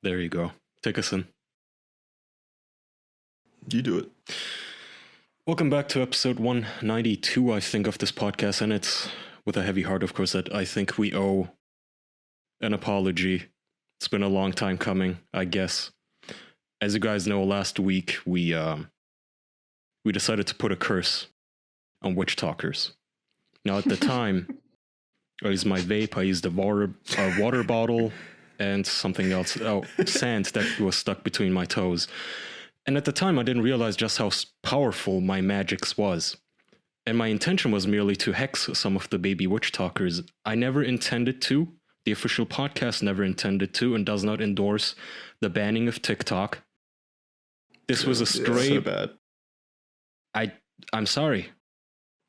There you go. Take us in. You do it. Welcome back to episode 192, I think, of this podcast. And it's with a heavy heart, of course, that I think we owe an apology. It's been a long time coming, I guess. As you guys know, last week we decided to put a curse on witch talkers. Now, at the time, I used my vape, I used a water bottle, and something else. Oh, sand that was stuck between my toes. And at the time, I didn't realize just how powerful my magics was. And my intention was merely to hex some of the baby witch talkers. I never intended to. The official podcast never intended to and does not endorse the banning of TikTok. This was a stray... So bad. I'm sorry.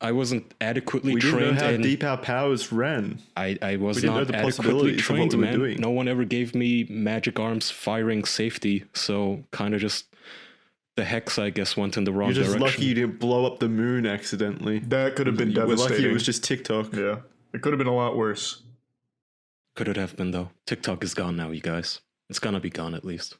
I wasn't adequately we trained. We didn't know how deep our powers ran. I was not adequately trained, man. Doing. No one ever gave me magic arms firing safety, so kind of just... The hex, I guess, went in the wrong direction. You're just lucky you didn't blow up the moon accidentally. That could have been devastating. We're lucky it was just TikTok. Yeah. It could have been a lot worse. Could it have been, though? TikTok is gone now, you guys. It's gonna be gone, at least.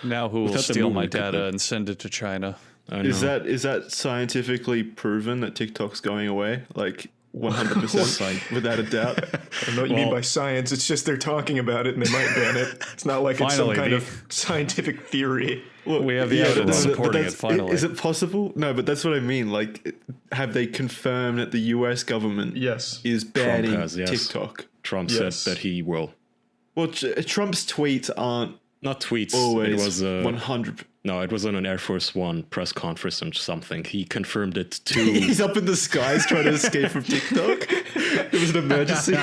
Now who will steal my data and send it to China? Is that scientifically proven that TikTok's going away? Like 100% without a doubt. I don't know what you mean by science. It's just they're talking about it and they might ban it. It's not like it's some kind of scientific theory. Well, we have the evidence supporting it finally. Is it possible? No, but that's what I mean. Like, have they confirmed that the US government is banning TikTok? Trump said that he will. Well, Trump's tweets aren't not tweets. Always it was 100. No, it was on an Air Force One press conference or something. He confirmed it too. He's up in the skies trying to escape from TikTok. It was an emergency.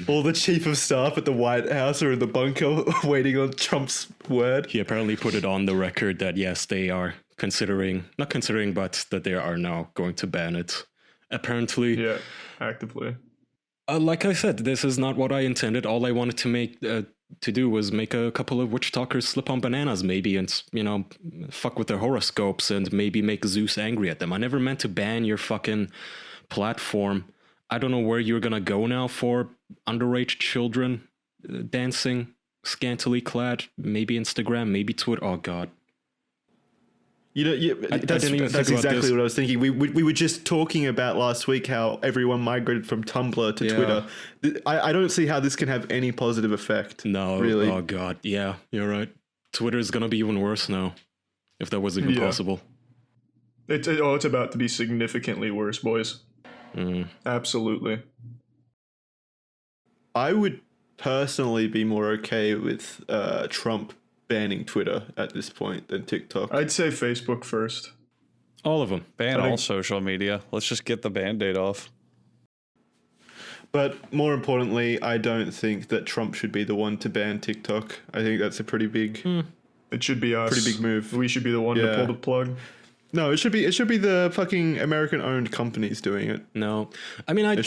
All the chief of staff at the White House are in the bunker waiting on Trump's word. He apparently put it on the record that yes, they are not considering, but that they are now going to ban it. Apparently. Yeah, actively. Like I said, this is not what I intended. All I wanted to do was make a couple of witch talkers slip on bananas, maybe, and, fuck with their horoscopes and maybe make Zeus angry at them. I never meant to ban your fucking platform. I don't know where you're gonna go now for underage children dancing, scantily clad. Maybe Instagram, maybe Twitter. Oh, God. That's exactly what I was thinking. We were just talking about last week how everyone migrated from Tumblr to Twitter. I don't see how this can have any positive effect. No, really. Oh God, yeah, you're right. Twitter is gonna be even worse now, if that was even possible. It's about to be significantly worse, boys. Absolutely. I would personally be more okay with Trump banning Twitter at this point than TikTok. I'd say Facebook first. All of them. Ban all social media. Let's just get the Band-Aid off. But more importantly, I don't think that Trump should be the one to ban TikTok. I think that's a pretty big... It should be us. Pretty big move. We should be the one to pull the plug. No, it should be the fucking American-owned companies doing it. No. I mean, I get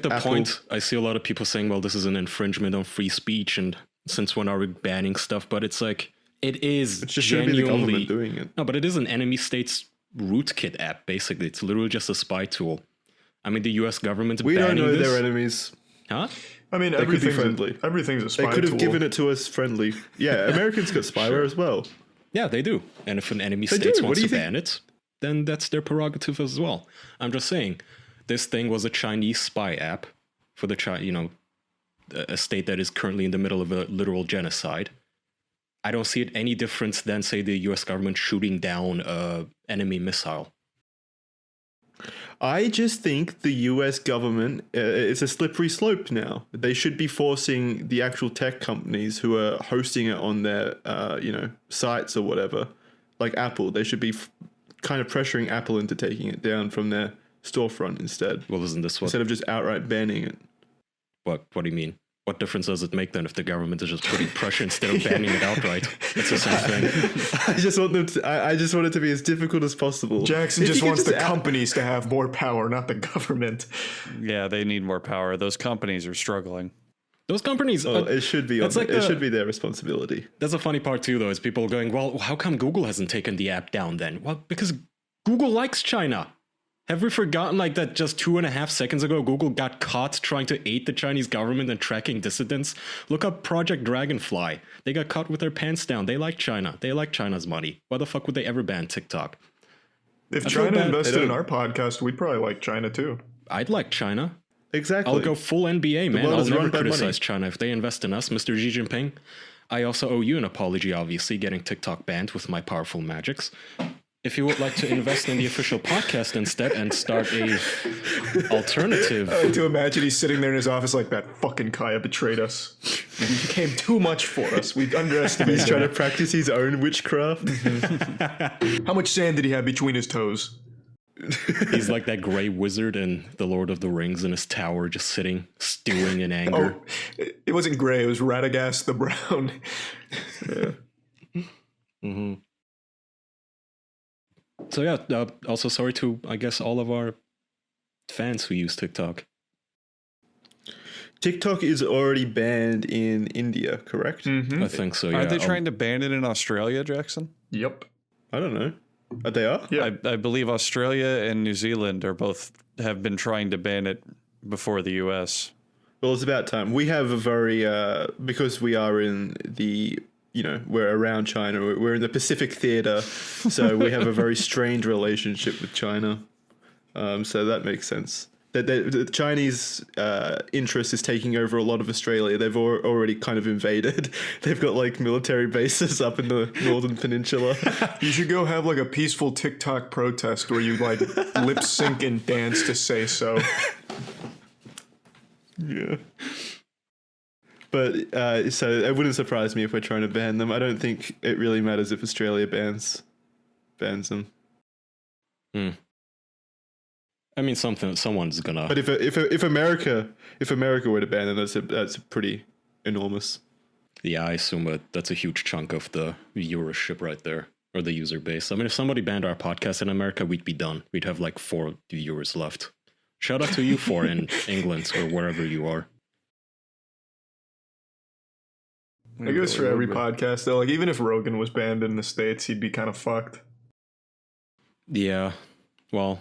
the Apple. point. I see a lot of people saying, well, this is an infringement on free speech, and since when are we banning stuff? But it's like, it just shouldn't be the government doing it. No, but it is an enemy state's rootkit app, basically. It's literally just a spy tool. I mean, the US government's banning this. We don't know they're enemies. Huh? I mean, everything's a spy tool. They could have given it to us friendly. Yeah, Americans got spyware as well. Yeah, they do. And if an enemy state wants to ban it, then that's their prerogative as well. I'm just saying, this thing was a Chinese spy app for the a state that is currently in the middle of a literal genocide. I don't see it any different than, say, the US government shooting down an enemy missile. I just think the US government, it's a slippery slope now. They should be forcing the actual tech companies who are hosting it on their, sites or whatever, like Apple. They should be kind of pressuring Apple into taking it down from their storefront instead. Well, isn't this what... Instead of just outright banning it. What do you mean? What difference does it make then if the government is just putting pressure instead of banning it outright? It's the same thing. I just want it to be as difficult as possible. Jackson just wants the companies to have more power, not the government. Yeah, they need more power. Those companies are struggling. Those companies... it should be it should be their responsibility. That's a funny part too, though, is people going, well, how come Google hasn't taken the app down then? Well, because Google likes China. Have we forgotten like that just 2.5 seconds ago Google got caught trying to aid the Chinese government and tracking dissidents? Look up Project Dragonfly. They got caught with their pants down. They like China. They like China's money. Why the fuck would they ever ban TikTok? If China invested in our podcast, we'd probably like China too. I'd like China. Exactly. I'll go full NBA, man. world I'll is never run by criticize money. China if they invest in us, Mr. Xi Jinping. I also owe you an apology, obviously, getting TikTok banned with my powerful magics. If you would like to invest in the official podcast instead and start a alternative... I like to imagine he's sitting there in his office like, that fucking Kaya betrayed us. He became too much for us. We underestimated He's trying to practice his own witchcraft. How much sand did he have between his toes? He's like that gray wizard in The Lord of the Rings in his tower, just sitting, stewing in anger. Oh, it wasn't gray. It was Radagast the Brown. Mm-hmm. So yeah, also sorry to, I guess, all of our fans who use TikTok. TikTok is already banned in India, correct? I think so, yeah. Aren't they trying to ban it in Australia, Jackson? Yep. I don't know. They are? Yeah. I believe Australia and New Zealand are both have been trying to ban it before the US. Well, it's about time. We have a very, because we are in the, we're around China, we're in the Pacific Theater, so we have a very strained relationship with China. So that makes sense. The Chinese interest is taking over a lot of Australia. They've already kind of invaded. They've got like military bases up in the Northern Peninsula. You should go have like a peaceful TikTok protest where you like lip sync and dance to say so. Yeah. But so it wouldn't surprise me if we're trying to ban them. I don't think it really matters if Australia bans them. I mean, someone's gonna. But if America were to ban them, that's pretty enormous. Yeah, I assume that's a huge chunk of the viewership right there, or the user base. I mean, if somebody banned our podcast in America, we'd be done. We'd have like 4 viewers left. Shout out to you 4 in England or wherever you are. I guess for every podcast though, like even if Rogan was banned in the States, he'd be kind of fucked. Yeah, well,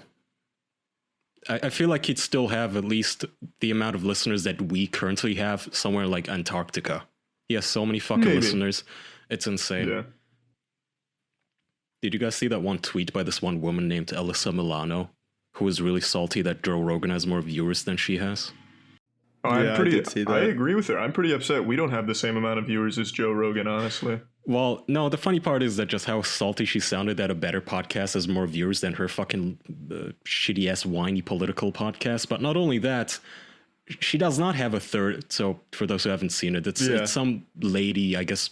I feel like he'd still have at least the amount of listeners that we currently have somewhere like Antarctica. He has so many fucking listeners. It's insane. Yeah. Did you guys see that one tweet by this one woman named Alyssa Milano, who was really salty that Joe Rogan has more viewers than she has? Oh, Yeah, I did see that. I agree with her. I'm pretty upset we don't have the same amount of viewers as Joe Rogan, honestly. Well, no, the funny part is that just how salty she sounded that a better podcast has more viewers than her fucking shitty-ass whiny political podcast. But not only that, she does not have a third. So for those who haven't seen it, it's some lady, I guess.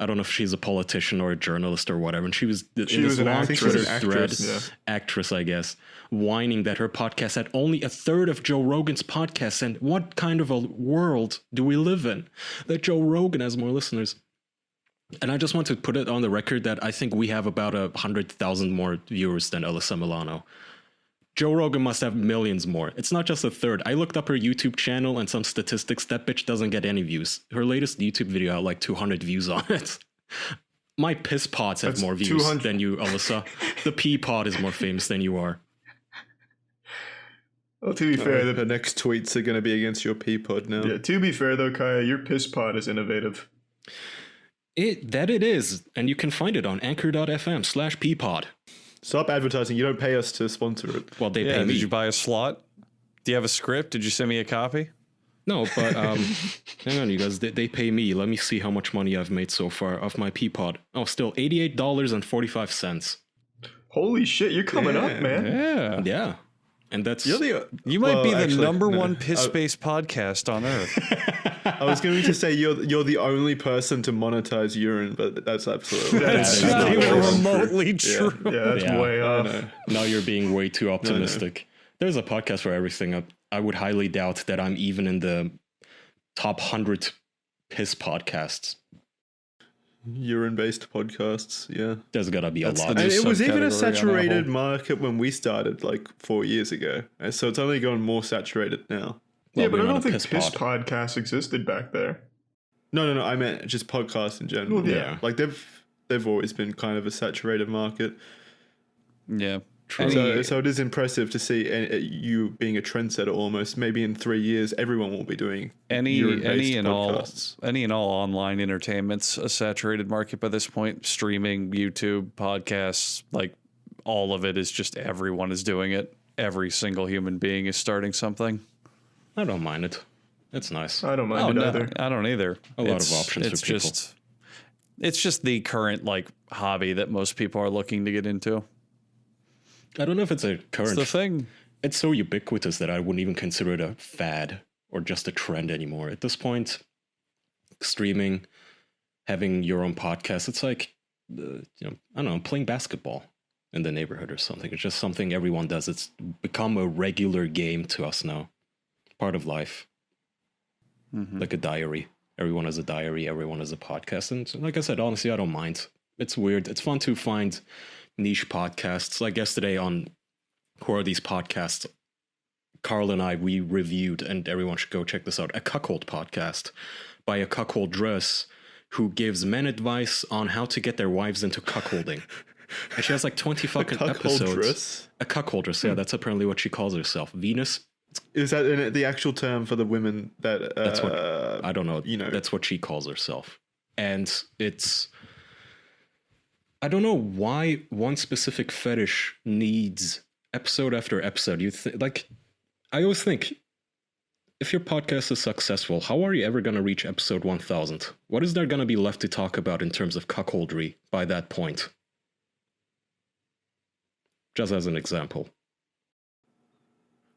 I don't know if she's a politician or a journalist or whatever. And she was was an actress. Actress, I guess, whining that her podcast had only a third of Joe Rogan's podcast. And what kind of a world do we live in that Joe Rogan has more listeners? And I just want to put it on the record that I think we have about 100,000 more viewers than Alyssa Milano. Joe Rogan must have millions more. It's not just a third. I looked up her YouTube channel and some statistics. That bitch doesn't get any views. Her latest YouTube video had like 200 views on it. My piss pods have more views than you, Alyssa. The pea pod is more famous than you are. Well, to be fair, The next tweets are going to be against your Peapod now. yeah, to be fair though, Kaya, your piss pod is innovative. It is. And you can find it on anchor.fm/peapod. Stop advertising. You don't pay us to sponsor it. Well, they Yeah, pay me. did you buy a slot? Do you have a script? Did you send me a copy? No, but hang on, you guys. They pay me. Let me see how much money I've made so far off my Peapod. Oh, still $88.45. Holy shit, you're coming up, man. Yeah. Yeah, and that's You might be the number one piss-based podcast on earth. I was going to say you're the only person to monetize urine, but that's absolutely That's That's not not even true. remotely true. Yeah, that's Yeah, way I off. know. now you're being way too optimistic. There's a podcast for everything. I would highly doubt that I'm even in the top 100 piss podcasts. Urine-based podcasts, yeah. There's gotta be a That's lot. the And it was even a subcategory on that saturated whole- market when we started, like 4 years ago. And so it's only gone more saturated now. Yeah, Well, but I we're don't not a think piss pod. podcasts existed back there. No. I meant just podcasts in general. Well, yeah. Like they've always been kind of a saturated market. Yeah. So it is impressive to see you being a trendsetter almost. Maybe in 3 years, everyone will be doing any and podcasts. all online entertainment's a saturated market by this point. Streaming, YouTube, podcasts, like all of it is just everyone is doing it. Every single human being is starting something. I don't mind it. It's nice. I don't mind it either. I don't either. A lot of options for people. It's just the current like hobby that most people are looking to get into. I don't know if it's a current. It's the thing. It's so ubiquitous that I wouldn't even consider it a fad or just a trend anymore. At this point, streaming, having your own podcast, it's like, I don't know, playing basketball in the neighborhood or something. It's just something everyone does. It's become a regular game to us now. Part of life. Mm-hmm. Like a diary. Everyone has a diary. Everyone has a podcast. And like I said, honestly, I don't mind. It's weird. It's fun to find niche podcasts. Like yesterday on Who Are These Podcasts, Carl and I, we reviewed, and everyone should go check this out, a cuckold podcast by a cuckoldress who gives men advice on how to get their wives into cuckolding. And she has like 20 fucking episodes. A cuckoldress, yeah, that's apparently what she calls herself. Venus. Is that the actual term for the women that... that's what, I don't know. That's what she calls herself. And it's... I don't know why one specific fetish needs episode after episode. I always think, if your podcast is successful, how are you ever going to reach episode 1000? What is there going to be left to talk about in terms of cuckoldry by that point? Just as an example.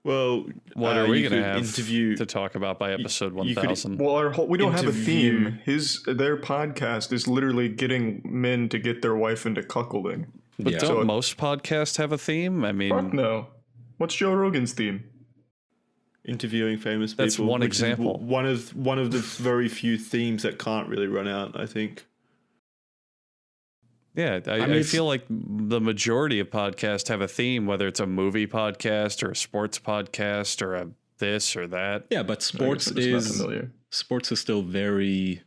Well, what are we going to have to talk about by episode 1000? We don't have a theme. Their podcast is literally getting men to get their wife into cuckolding. But don't most podcasts have a theme? I mean, fuck no. What's Joe Rogan's theme? Interviewing famous people. That's one example. One of the very few themes that can't really run out, I think. Yeah, I feel like the majority of podcasts have a theme, whether it's a movie podcast or a sports podcast or a this or that. Yeah, but sports is still very,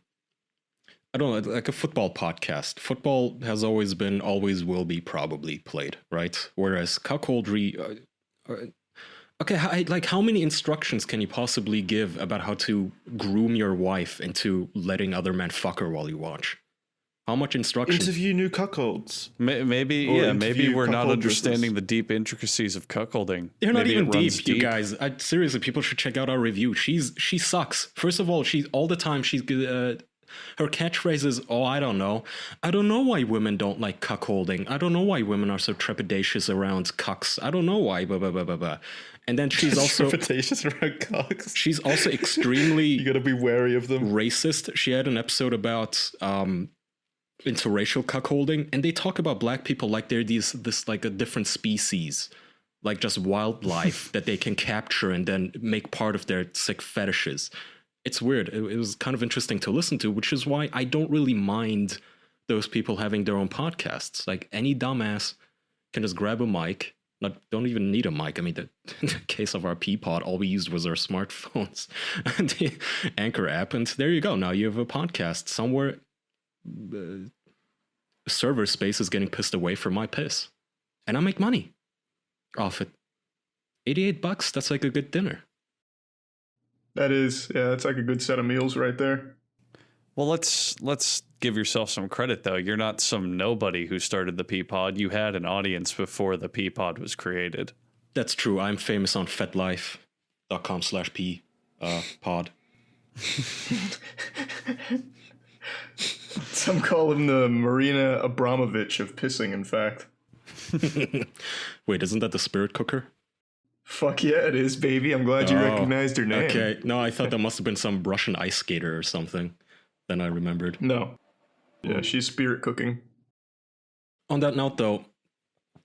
I don't know, like a football podcast. Football has always been, always will be probably played, right? Whereas cuckoldry, how many instructions can you possibly give about how to groom your wife into letting other men fuck her while you watch? How much instruction? Interview new cuckolds. Maybe we're not understanding the deep intricacies of cuckolding. They're not even deep, you guys. Seriously, people should check out our review. She sucks. First of all, she's all the time. Her catchphrase is, "Oh, I don't know. I don't know why women don't like cuckolding. I don't know why women are so trepidatious around cucks. I don't know why." Blah, blah, blah, blah, blah. And then she's also trepidatious around cucks. She's also extremely you gotta be wary of them. Racist. She had an episode about interracial cuckolding, and they talk about black people like they're this like a different species, like just wildlife that they can capture and then make part of their sick fetishes. It's weird. It was kind of interesting to listen to, which is why I don't really mind those people having their own podcasts. Like any dumbass can just grab a mic. Don't even need a mic. I mean, in the case of our Peapod, all we used was our smartphones and the Anchor app, and there you go. Now you have a podcast somewhere. Server space is getting pissed away for my piss, and I make money off it. $88, that's like a good dinner. That is, yeah, that's like a good set of meals right there. Well, let's give yourself some credit though. You're not some nobody who started the Peapod. You had an audience before the Peapod was created. That's true. I'm famous on fetlife.com/p pod. Some call him the Marina Abramovich of pissing, in fact. Wait, isn't that the spirit cooker? Fuck yeah, it is, baby. I'm glad you recognized her name. Okay. No, I thought that must have been some Russian ice skater or something. Then I remembered. No. Yeah, she's spirit cooking. On that note, though,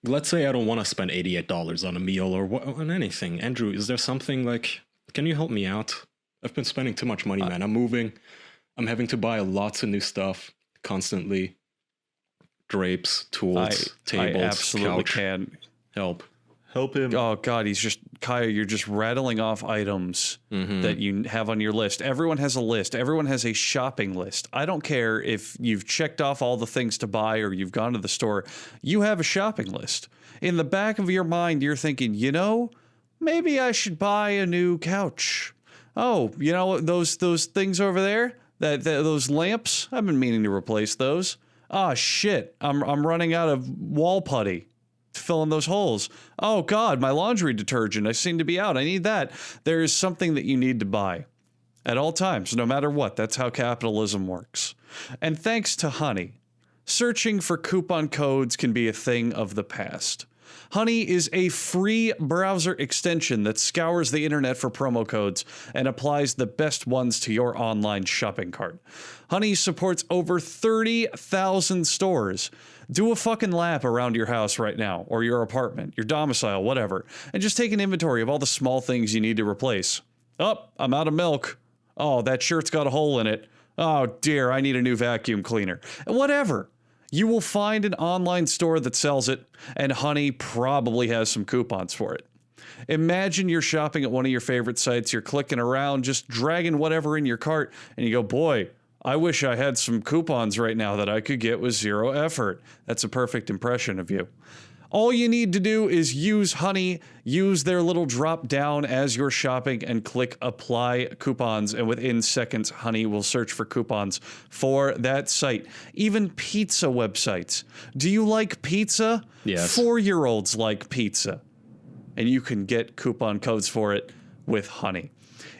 let's say I don't want to spend $88 on a meal or on anything. Andrew, is there something like, can you help me out? I've been spending too much money, man. I'm moving. I'm having to buy lots of new stuff constantly. Drapes, tools, tables, I absolutely couch. can help Help him. Oh God, Kaya, you're just rattling off items that you have on your list. Everyone has a list. Everyone has a shopping list. I don't care if you've checked off all the things to buy or you've gone to the store. You have a shopping list. In the back of your mind, you're thinking, maybe I should buy a new couch. Oh, those things over there, those lamps, I've been meaning to replace those. Ah, shit, I'm running out of wall putty to fill in those holes. Oh God, my laundry detergent, I seem to be out. I need that. There is something that you need to buy at all times, no matter what. That's how capitalism works. And thanks to Honey, searching for coupon codes can be a thing of the past. Honey is a free browser extension that scours the internet for promo codes and applies the best ones to your online shopping cart. Honey supports over 30,000 stores. Do a fucking lap around your house right now, or your apartment, your domicile, whatever, and just take an inventory of all the small things you need to replace. Oh, I'm out of milk. Oh, that shirt's got a hole in it. Oh dear, I need a new vacuum cleaner. Whatever. You will find an online store that sells it, and Honey probably has some coupons for it. Imagine you're shopping at one of your favorite sites, you're clicking around, just dragging whatever in your cart, and you go, boy, I wish I had some coupons right now that I could get with zero effort. That's a perfect impression of you. All you need to do is use Honey, use their little drop down as you're shopping, and click apply coupons. And within seconds, Honey will search for coupons for that site. Even pizza websites. Do you like pizza? Yes. 4-year-olds like pizza. And you can get coupon codes for it with Honey.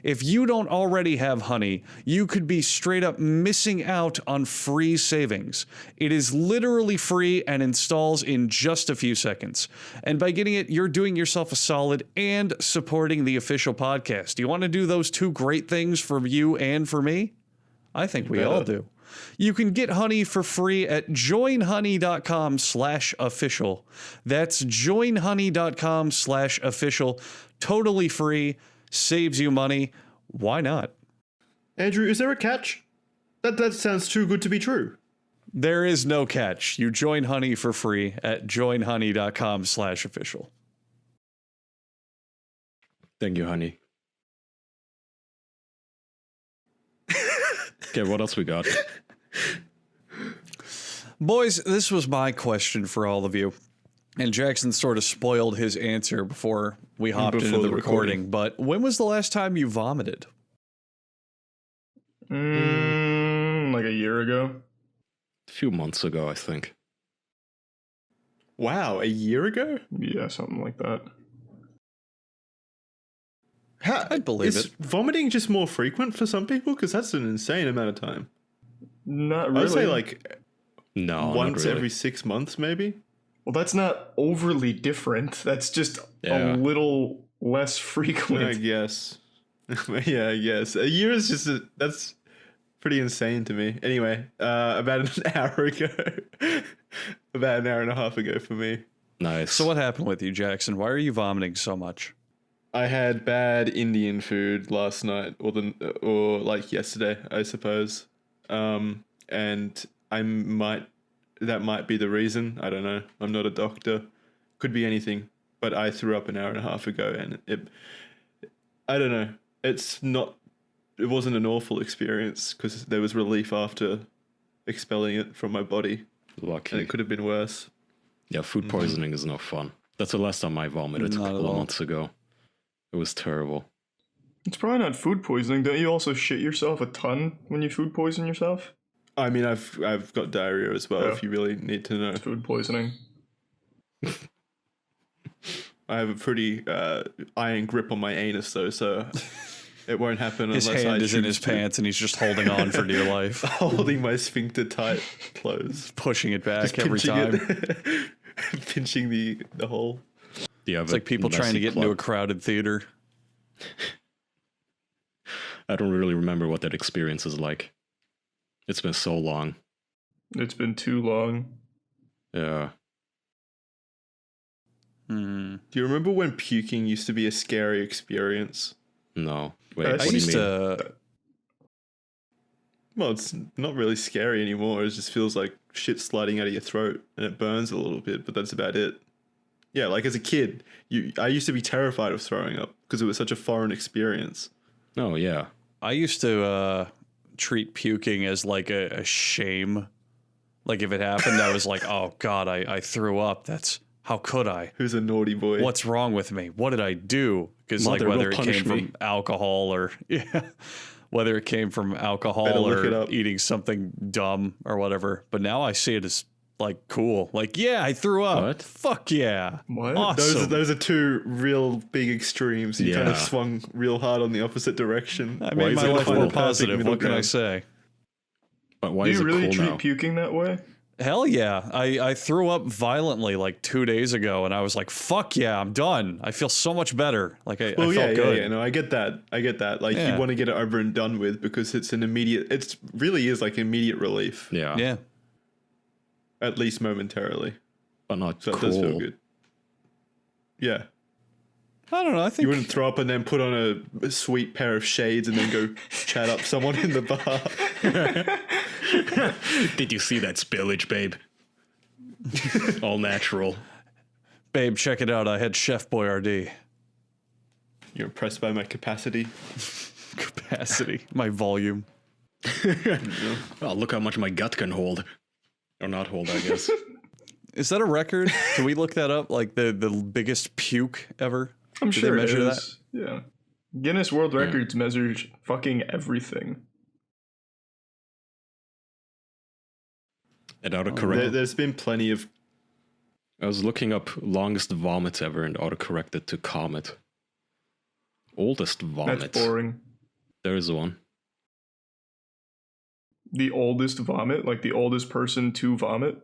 If you don't already have Honey, you could be straight up missing out on free savings. It is literally free and installs in just a few seconds. And by getting it, you're doing yourself a solid and supporting the official podcast. Do you want to do those two great things for you and for me? I think we all do. You can get Honey for free at joinhoney.com/official. That's joinhoney.com/official. Totally free. Saves you money. Why not? Andrew, is there a catch? That sounds too good to be true. There is no catch. You join Honey for free at joinhoney.com/official. Thank you, Honey. Okay, what else we got? Boys, this was my question for all of you. And Jackson sort of spoiled his answer before we hopped into the recording. But when was the last time you vomited? Like a year ago. A few months ago, I think. Wow, a year ago? Yeah, something like that. I'd believe is it. Vomiting just more frequent for some people? Because that's an insane amount of time. Not really. I'd say like No, once not really. every 6 months, maybe. Well, that's not overly different. That's just a little less frequent. I guess. Yeah, I guess. A year is just that's pretty insane to me. Anyway, about an hour ago. About an hour and a half ago for me. Nice. So what happened with you, Jackson? Why are you vomiting so much? I had bad Indian food last night, or like yesterday, I suppose. And that might be the reason. I don't know. I'm not a doctor. Could be anything. But I threw up an hour and a half ago, and I don't know. It wasn't an awful experience because there was relief after expelling it from my body, Lucky. and it could have been worse. Yeah, food poisoning is no fun. That's the last time I vomited, Not a at couple of all. months ago. It was terrible. It's probably not food poisoning. Don't you also shit yourself a ton when you food poison yourself? I mean, I've got diarrhea as well. Yeah. If you really need to know, It's food poisoning. I have a pretty iron grip on my anus though, so it won't happen His unless hand I is in choose his to. pants and he's just holding on for dear life, Holding my sphincter tight closed. pushing it back Just every pinching time. it. Pinching the hole. Do you have It's like people trying to get into a crowded theater. I don't really remember what that experience is like. It's been so long. It's been too long. Yeah. Do you remember when puking used to be a scary experience? No. Wait, I what I do you used mean? to. Well, it's not really scary anymore. It just feels like shit sliding out of your throat, and it burns a little bit, but that's about it. Yeah, like as a kid, I used to be terrified of throwing up because it was such a foreign experience. Oh yeah. I used to treat puking as like a shame. Like if it happened, I was like, oh God, I threw up. How could I? Who's a naughty boy? What's wrong with me? What did I do? Because like Mother will whether it punish came me. from alcohol or whether it came from Better alcohol look it or up. eating something dumb or whatever. But now I see it as like cool. Like, yeah, I threw up. What? Fuck yeah. What? Awesome. Those are two real big extremes. You kind of Yeah. swung real hard on the opposite direction. I Why made is my it life find more the perfect positive. middle What can I ground? say? But why Do is you it really cool treat now? puking that way? Hell yeah. I threw up violently like 2 days ago and I was like, fuck yeah, I'm done. I feel so much better. Like I Well, felt good. yeah. No, I get that. Like Yeah. you want to get it over and done with because it's an immediate. It really is like immediate relief, Yeah. Yeah. at least momentarily. But not So cool. it does feel good. Yeah, I don't know. I think you wouldn't throw up and then put on a sweet pair of shades and then go chat up someone in the bar. Did you see that spillage, babe? All natural. babe, check it out. I had Chef Boyardee. You're impressed by my capacity. Capacity. My volume. Oh, look how much my gut can hold. Or not hold, I guess. Is that a record? Can we look that up? Like the biggest puke ever? I'm Did sure they it measure is. Yeah. Guinness World Records measures fucking everything. And autocorrect. There's been plenty of. I was looking up longest vomit ever and autocorrected to comet. Oldest vomit. That's boring. There is one. The oldest vomit, like the oldest person to vomit.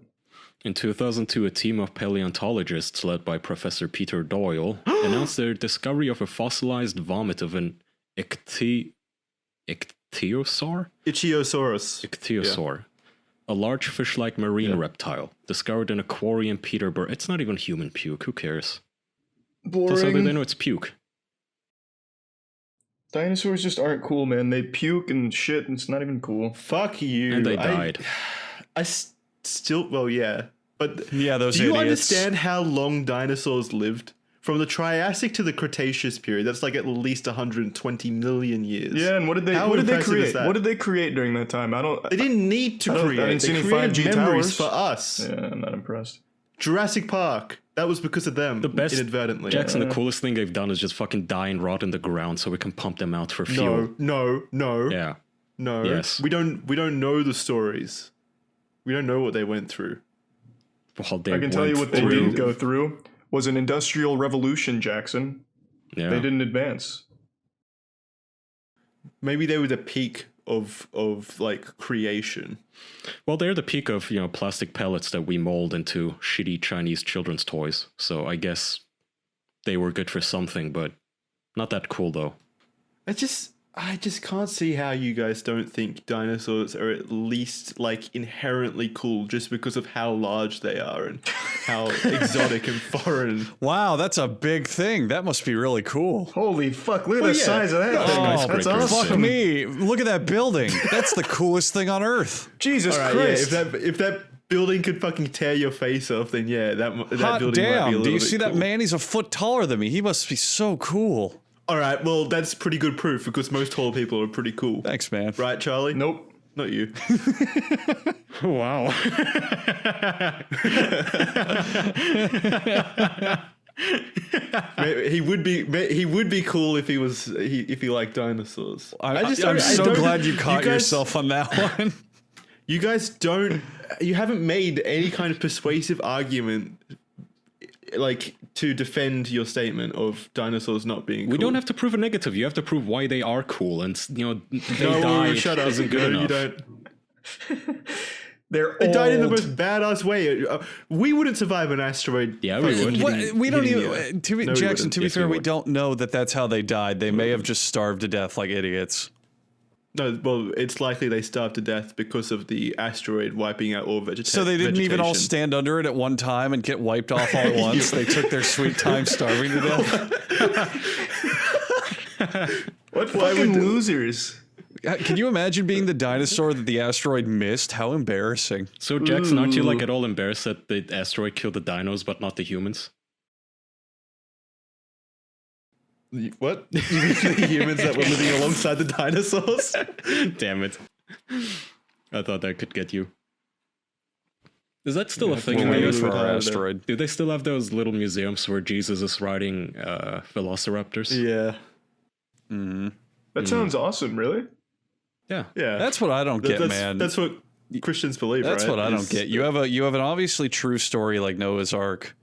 In 2002, a team of paleontologists led by Professor Peter Doyle announced their discovery of a fossilized vomit of an ichthyosaur? Ichthyosaurus. Ichthyosaur. A large fish-like marine reptile discovered in a quarry in Peterborough. It's not even human puke. Who cares? That's how they know it's puke. Dinosaurs just aren't cool, man. They puke and shit, and it's not even cool. Fuck you. And they died. I still. Well, yeah. But Yeah, those do you idiots. understand how long dinosaurs lived? From the Triassic to the Cretaceous period, that's like at least 120 million years. Yeah, and what did they How what did they impressive is create? that? What did they create during that time? I don't. They didn't need to I create. didn't see They any created 5G memories towers. for us. Yeah, I'm not impressed. Jurassic Park. That was because of them. The best, inadvertently. Jackson, the coolest thing they've done is just fucking die and rot in the ground so we can pump them out for fuel. No. Yeah. No. Yes. We don't know the stories. We don't know what they went through. Well, they I can tell you went what they through- didn't go through was an industrial revolution, Jackson. Yeah. They didn't advance. Maybe they were the peak of like creation. Well, they're the peak of, plastic pellets that we mold into shitty Chinese children's toys. So I guess they were good for something, but not that cool though. I just can't see how you guys don't think dinosaurs are at least like inherently cool just because of how large they are and how exotic and foreign. Wow, that's a big thing. That must be really cool. Holy fuck! Look at Well, the yeah. size of that No, thing. That's skyscrapers. awesome. Fuck me. Look at that building. That's the coolest thing on earth. Jesus All right, Christ! yeah, if that building could fucking tear your face off, then yeah, that Hot building might be a damn. little Do you bit see that cool. man? He's a foot taller than me. He must be so cool. All right, well that's pretty good proof because most tall people are pretty cool, Thanks, man. right, Charlie? Nope. Not you. Wow. He would be cool if he liked dinosaurs. I'm don't- so don't- glad you caught guys- yourself on that one. You guys you haven't made any kind of persuasive argument like to defend your statement of dinosaurs not being cool. We don't have to prove a negative. You have to prove why they are cool. And, they No, died shut up. isn't good No, enough. You don't. They're They died in the old. most badass way. We wouldn't survive an asteroid. Yeah, we fucking would. hitting- We don't hitting even. you. No, we Jackson, wouldn't. to be Yes, fair, we would. don't know that that's how they died. They may have just starved to death like idiots. No, well, it's likely they starved to death because of the asteroid wiping out all vegetation. So they didn't even all stand under it at one time and get wiped off all at once. They took their sweet time starving to death. What fucking losers? Can you imagine being the dinosaur that the asteroid missed? How embarrassing. So, Jackson, aren't you like at all embarrassed that the asteroid killed the dinos but not the humans? What? You mean the humans that were living alongside the dinosaurs? Damn it. I thought that could get you. Is that still a thing? We're I waiting guess? for our asteroid. Do they still have those little museums where Jesus is riding velociraptors? Yeah. That sounds awesome, really. Yeah. Yeah. That's what I don't get, man. That's what Christians believe, That's right? what I don't get. You have an obviously true story like Noah's Ark,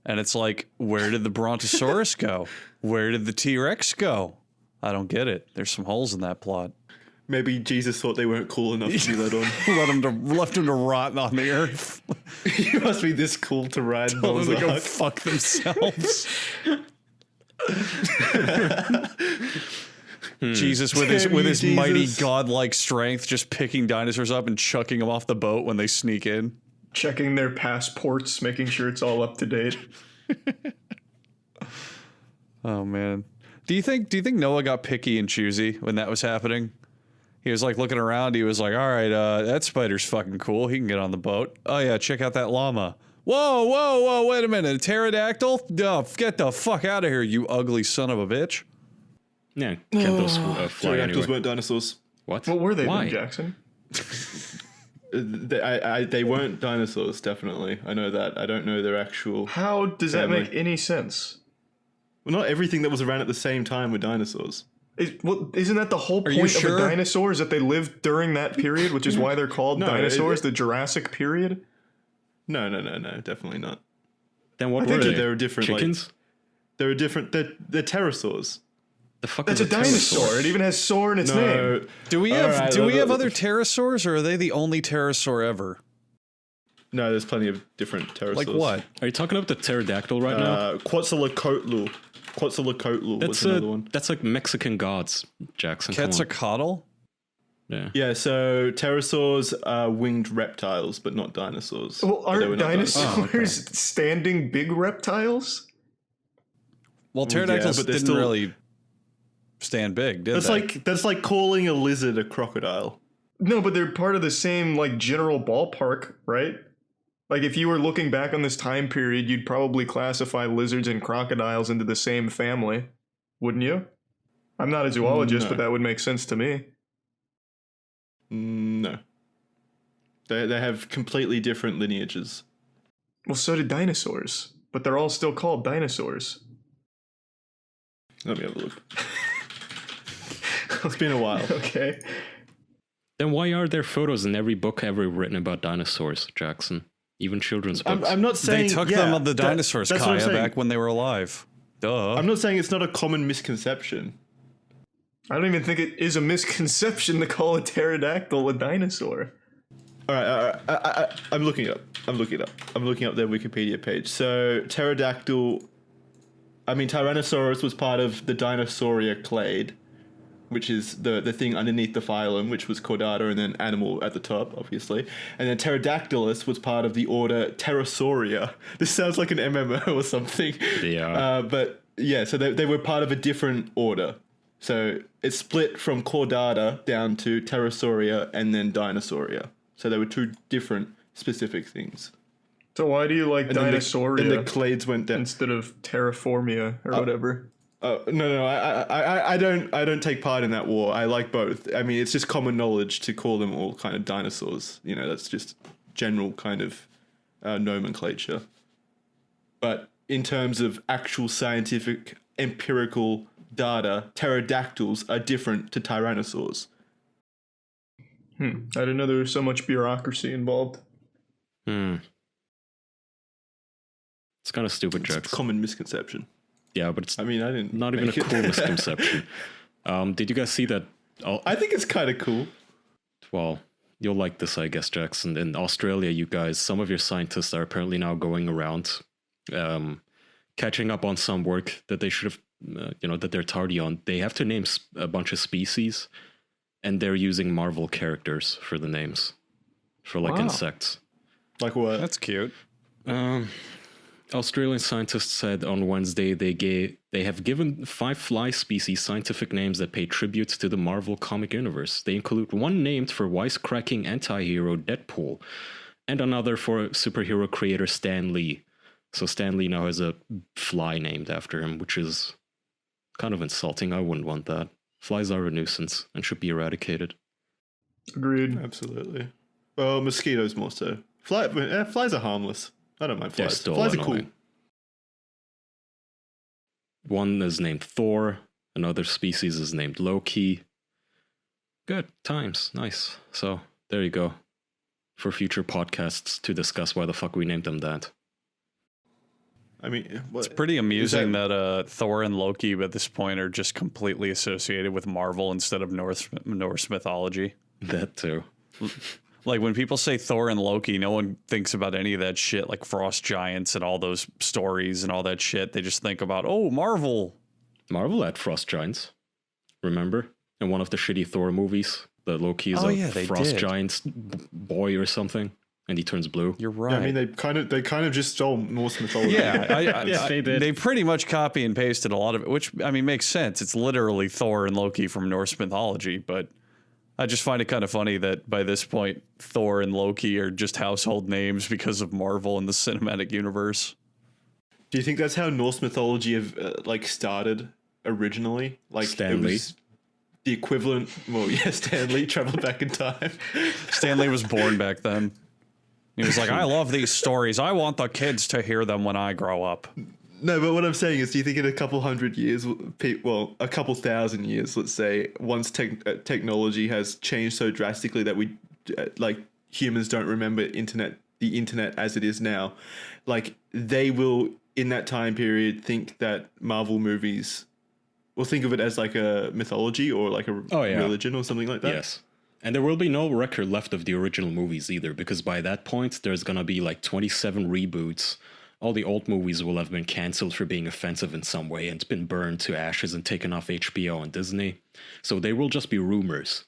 and it's like, where did the Brontosaurus go? Where did the T-Rex go? I don't get it. There's some holes in that plot. Maybe Jesus thought they weren't cool enough to be let on. Left him to rot on the earth. You must be this cool to ride Told Noah's them to go Ark. fuck themselves. Jesus with his Jesus. mighty godlike strength, just picking dinosaurs up and chucking them off the boat when they sneak in. Checking their passports, making sure it's all up to date. Oh man, do you think Noah got picky and choosy when that was happening? He was like looking around. He was like, "All right, that spider's fucking cool. He can get on the boat. Oh yeah, check out that llama. Whoa! Wait a minute, a pterodactyl? Get the fuck out of here, you ugly son of a bitch!" Yeah, can't those fly Pterodactyls anywhere? weren't dinosaurs. What? What were they Why? then, Jackson? They weren't dinosaurs, definitely. I know that. I don't know their actual... How does that make any sense? Well, not everything that was around at the same time were dinosaurs. Isn't that the whole you point of sure? the dinosaurs, that they lived during that period, which is why they're called No, dinosaurs, the Jurassic period? No, definitely not. Then what I were think they? they were different. Chickens? They're different. They're pterosaurs. The fuck That's is a dinosaur. It even has "saur" in its name. No, Do we have Alright, do we have other pterosaurs, or are they the only pterosaur ever? no, there's plenty of different pterosaurs. Like what? Are you talking about the pterodactyl right now? Quetzalcoatl. Quetzalcoatl was another one. That's like Mexican gods, Jackson. Come on. Quetzalcoatl? Yeah. Yeah, so pterosaurs are winged reptiles, but not dinosaurs. Well, But they were aren't not dinosaurs standing big reptiles? Well, pterodactyls but they're didn't still- really stand big, did That's they? that's like calling a lizard a crocodile. No, but they're part of the same, like, general ballpark, right? Like, if you were looking back on this time period, you'd probably classify lizards and crocodiles into the same family, wouldn't you? I'm not a zoologist, No. but that would make sense to me. No. They have completely different lineages. Well, so did dinosaurs, but they're all still called dinosaurs. Let me have a look. It's been a while. Okay. Then why are there photos in every book ever written about dinosaurs, Jackson? Even children's books. I'm not They saying took yeah, them on the dinosaurs, that's what I'm Kaya, saying. back when they were alive. Duh. I'm not saying it's not a common misconception. I don't even think it is a misconception to call a pterodactyl a dinosaur. All right, I'm looking it up. I'm looking up their Wikipedia page. So Tyrannosaurus was part of the Dinosauria clade, which is the thing underneath the phylum, which was Chordata, and then animal at the top, obviously. And then Pterodactylus was part of the order Pterosauria. This sounds like an MMO or something. Yeah. But yeah, so they were part of a different order. So it split from Chordata down to Pterosauria and then Dinosauria. So they were two different specific things. So why do you like And then Dinosauria the clades went down. instead of Terraformia or whatever? No, I don't take part in that war. I like both. I mean, it's just common knowledge to call them all kind of dinosaurs. You know, that's just general kind of nomenclature. But in terms of actual scientific empirical data, pterodactyls are different to tyrannosaurs. I didn't know there was so much bureaucracy involved. It's kind of stupid, It's a Jax. common misconception. Yeah, but it's I mean, I didn't. not even a make it. cool misconception. Did you guys see that? I think it's kind of cool. Well, you'll like this, I guess, Jackson. In Australia, you guys, some of your scientists are apparently now going around, catching up on some work that they should have, that they're tardy on. They have to name a bunch of species, and they're using Marvel characters for the names, for like Wow. insects. Like what? That's cute. Australian scientists said on Wednesday they have given 5 fly species scientific names that pay tribute to the Marvel comic universe. They include one named for wisecracking anti-hero Deadpool, and another for superhero creator Stan Lee. So Stan Lee now has a fly named after him, which is Kind of insulting. I wouldn't want that. Flies are a nuisance and should be eradicated. Agreed. Absolutely. Well, mosquitoes more so. Flies are harmless. I don't mind They're flies. still Flies are annoying. cool. One is named Thor. Another species is named Loki. Good times. Nice. So, there you go. For future podcasts to discuss why the fuck we named them that. I mean, It's pretty amusing that Thor and Loki at this point are just completely associated with Marvel instead of Norse mythology. That too. Like when people say Thor and Loki, no one thinks about any of that shit, like frost giants and all those stories and all that shit. They just think about, oh, Marvel. Marvel had frost giants. Remember? In one of the shitty Thor movies, the Loki is a frost giant boy or something, and he turns blue. You're right. Yeah, I mean, they kind of just stole Norse mythology. Yeah, They did. They pretty much copy and pasted a lot of it, which, I mean, makes sense. It's literally Thor and Loki from Norse mythology, but I just find it kind of funny that by this point, Thor and Loki are just household names because of Marvel and the cinematic universe. Do you think that's how Norse mythology started originally? Like Stan it Lee? was the equivalent. Well, yeah, Stan Lee traveled back in time. Stanley was born back then. He was like, I love these stories. I want the kids to hear them when I grow up. No, but what I'm saying is, do you think in a couple hundred years, well, a couple thousand years, let's say, once technology has changed so drastically that we, like, humans don't remember the internet as it is now, like, they will, in that time period, think that Marvel movies, will think of it as like a mythology or like a religion or something like that? Yes. And there will be no record left of the original movies either, because by that point, there's going to be like 27 reboots. All the old movies will have been cancelled for being offensive in some way and been burned to ashes and taken off HBO and Disney. So they will just be rumors.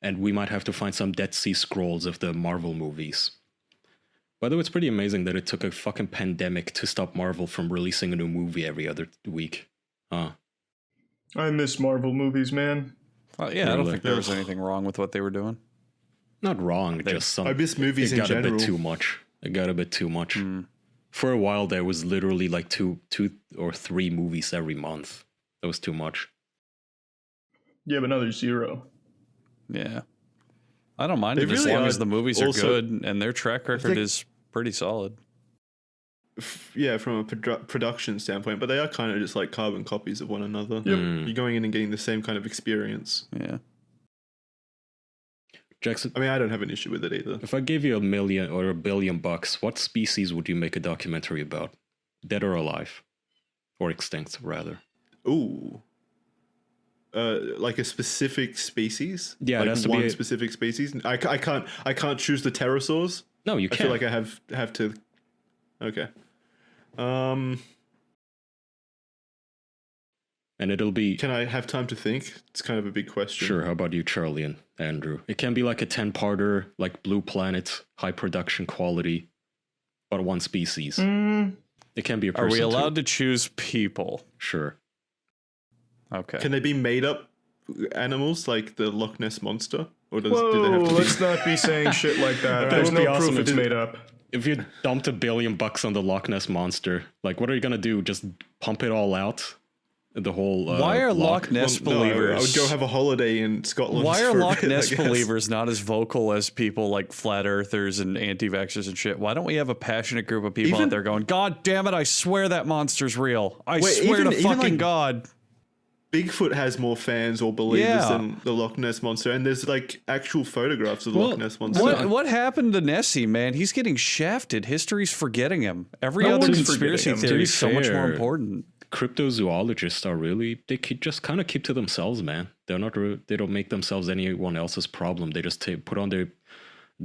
And we might have to find some Dead Sea Scrolls of the Marvel movies. By the way, it's pretty amazing that it took a fucking pandemic to stop Marvel from releasing a new movie every other week. I miss Marvel movies, man. I don't think there was anything wrong with what they were doing. Not wrong, just some... I miss movies it in got general. a bit too much. It got a bit too much. For a while, there was literally like two or three movies every month. That was too much. Yeah, but now there's zero. Yeah. I don't mind They it as really long are as the movies are also- good and their track record is pretty solid. Yeah, from a production standpoint, but they are kind of just like carbon copies of one another. Yep. You're going in and getting the same kind of experience. Yeah. Jackson, I mean, I don't have an issue with it either. if I gave you $1 million or $1 billion, what species would you make a documentary about? Dead or alive? Or extinct, rather. Ooh. Like a specific species? Yeah, like it has to one be specific species. I can't choose the pterosaurs. No, you I can't. feel like I have to. Okay. And it'll be... Can I have time to think? It's kind of a big question. Sure, how about you, Charlie and Andrew? It can be like a 10-parter, like Blue Planet, high production quality, but one species. It can be a person. Are we allowed too. to choose people? Sure. Okay. Can they be made up animals like the Loch Ness monster, or do they Whoa, have to let's not be saying shit like that. There's would be no awesome proof if it's it- made up. If you dumped $1 billion on the Loch Ness monster, like, what are you gonna do? Just pump it all out? The whole. Why are Loch Ness Well, no, believers? I would go have a holiday in Scotland. Why are for a Loch bit, I Ness guess. believers not as vocal as people like flat earthers and anti-vaxxers and shit? Why don't we have a passionate group of people out there going, God damn it, I swear that monster's real. I swear even- to even, fucking like, God. Bigfoot has more fans or believers Yeah. than the Loch Ness monster, and there's like actual photographs of the Loch Ness monster. What happened to Nessie, man? He's getting shafted. History's forgetting him. Every No other one's conspiracy forgetting him. theory To be is so much more fair, important. Cryptozoologists are really, they could just kind of keep to themselves, man. They're not, they don't make themselves anyone else's problem. They just put on their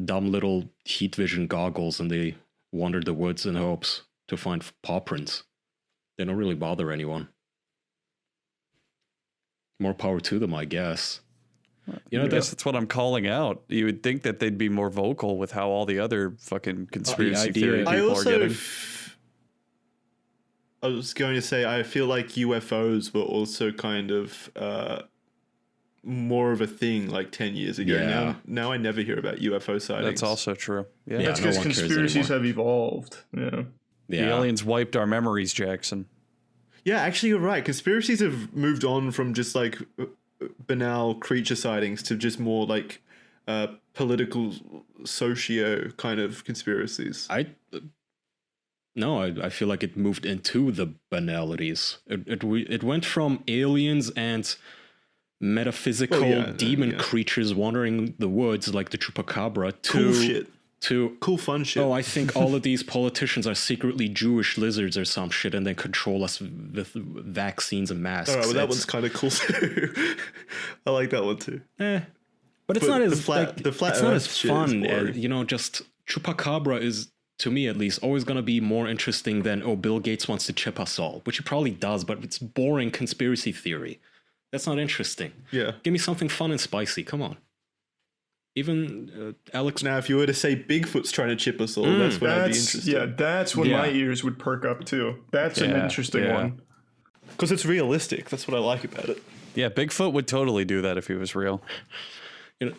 dumb little heat vision goggles and they wander the woods in hopes to find paw prints. They don't really bother anyone. More power to them, I guess. You know, I guess that's what I'm calling out. You would think that they'd be more vocal with how all the other fucking conspiracy idea- theory I people I are also, getting. I was going to say, I feel like UFOs were also kind of more of a thing like 10 years ago. Yeah. Now I never hear about UFO sightings. That's also true. Yeah. Yeah, That's no because one cares conspiracies anymore. have evolved. Yeah. The aliens wiped our memories, Jackson. Yeah, actually, you're right. Conspiracies have moved on from just like banal creature sightings to just more like political, socio kind of conspiracies. I feel like it moved into the banalities. It went from aliens and metaphysical demon creatures wandering the woods like the chupacabra to Cool shit. To Cool fun shit. oh, I think all of these politicians are secretly Jewish lizards or some shit, and then control us with vaccines and masks. All right, well, that one's kind of cool too. I like that one too. But it's not as the flat it's not Earth as shit is fun boring. as, just chupacabra is, to me at least, always going to be more interesting than, oh, Bill Gates wants to chip us all, which he probably does, but it's boring conspiracy theory. That's not interesting. Yeah. Give me something fun and spicy. Come on. Even Alex. Now, if you were to say Bigfoot's trying to chip us all, that's when I'd be interested. Yeah, that's when my ears would perk up too. That's an interesting one. Because it's realistic. That's what I like about it. Yeah, Bigfoot would totally do that if he was real.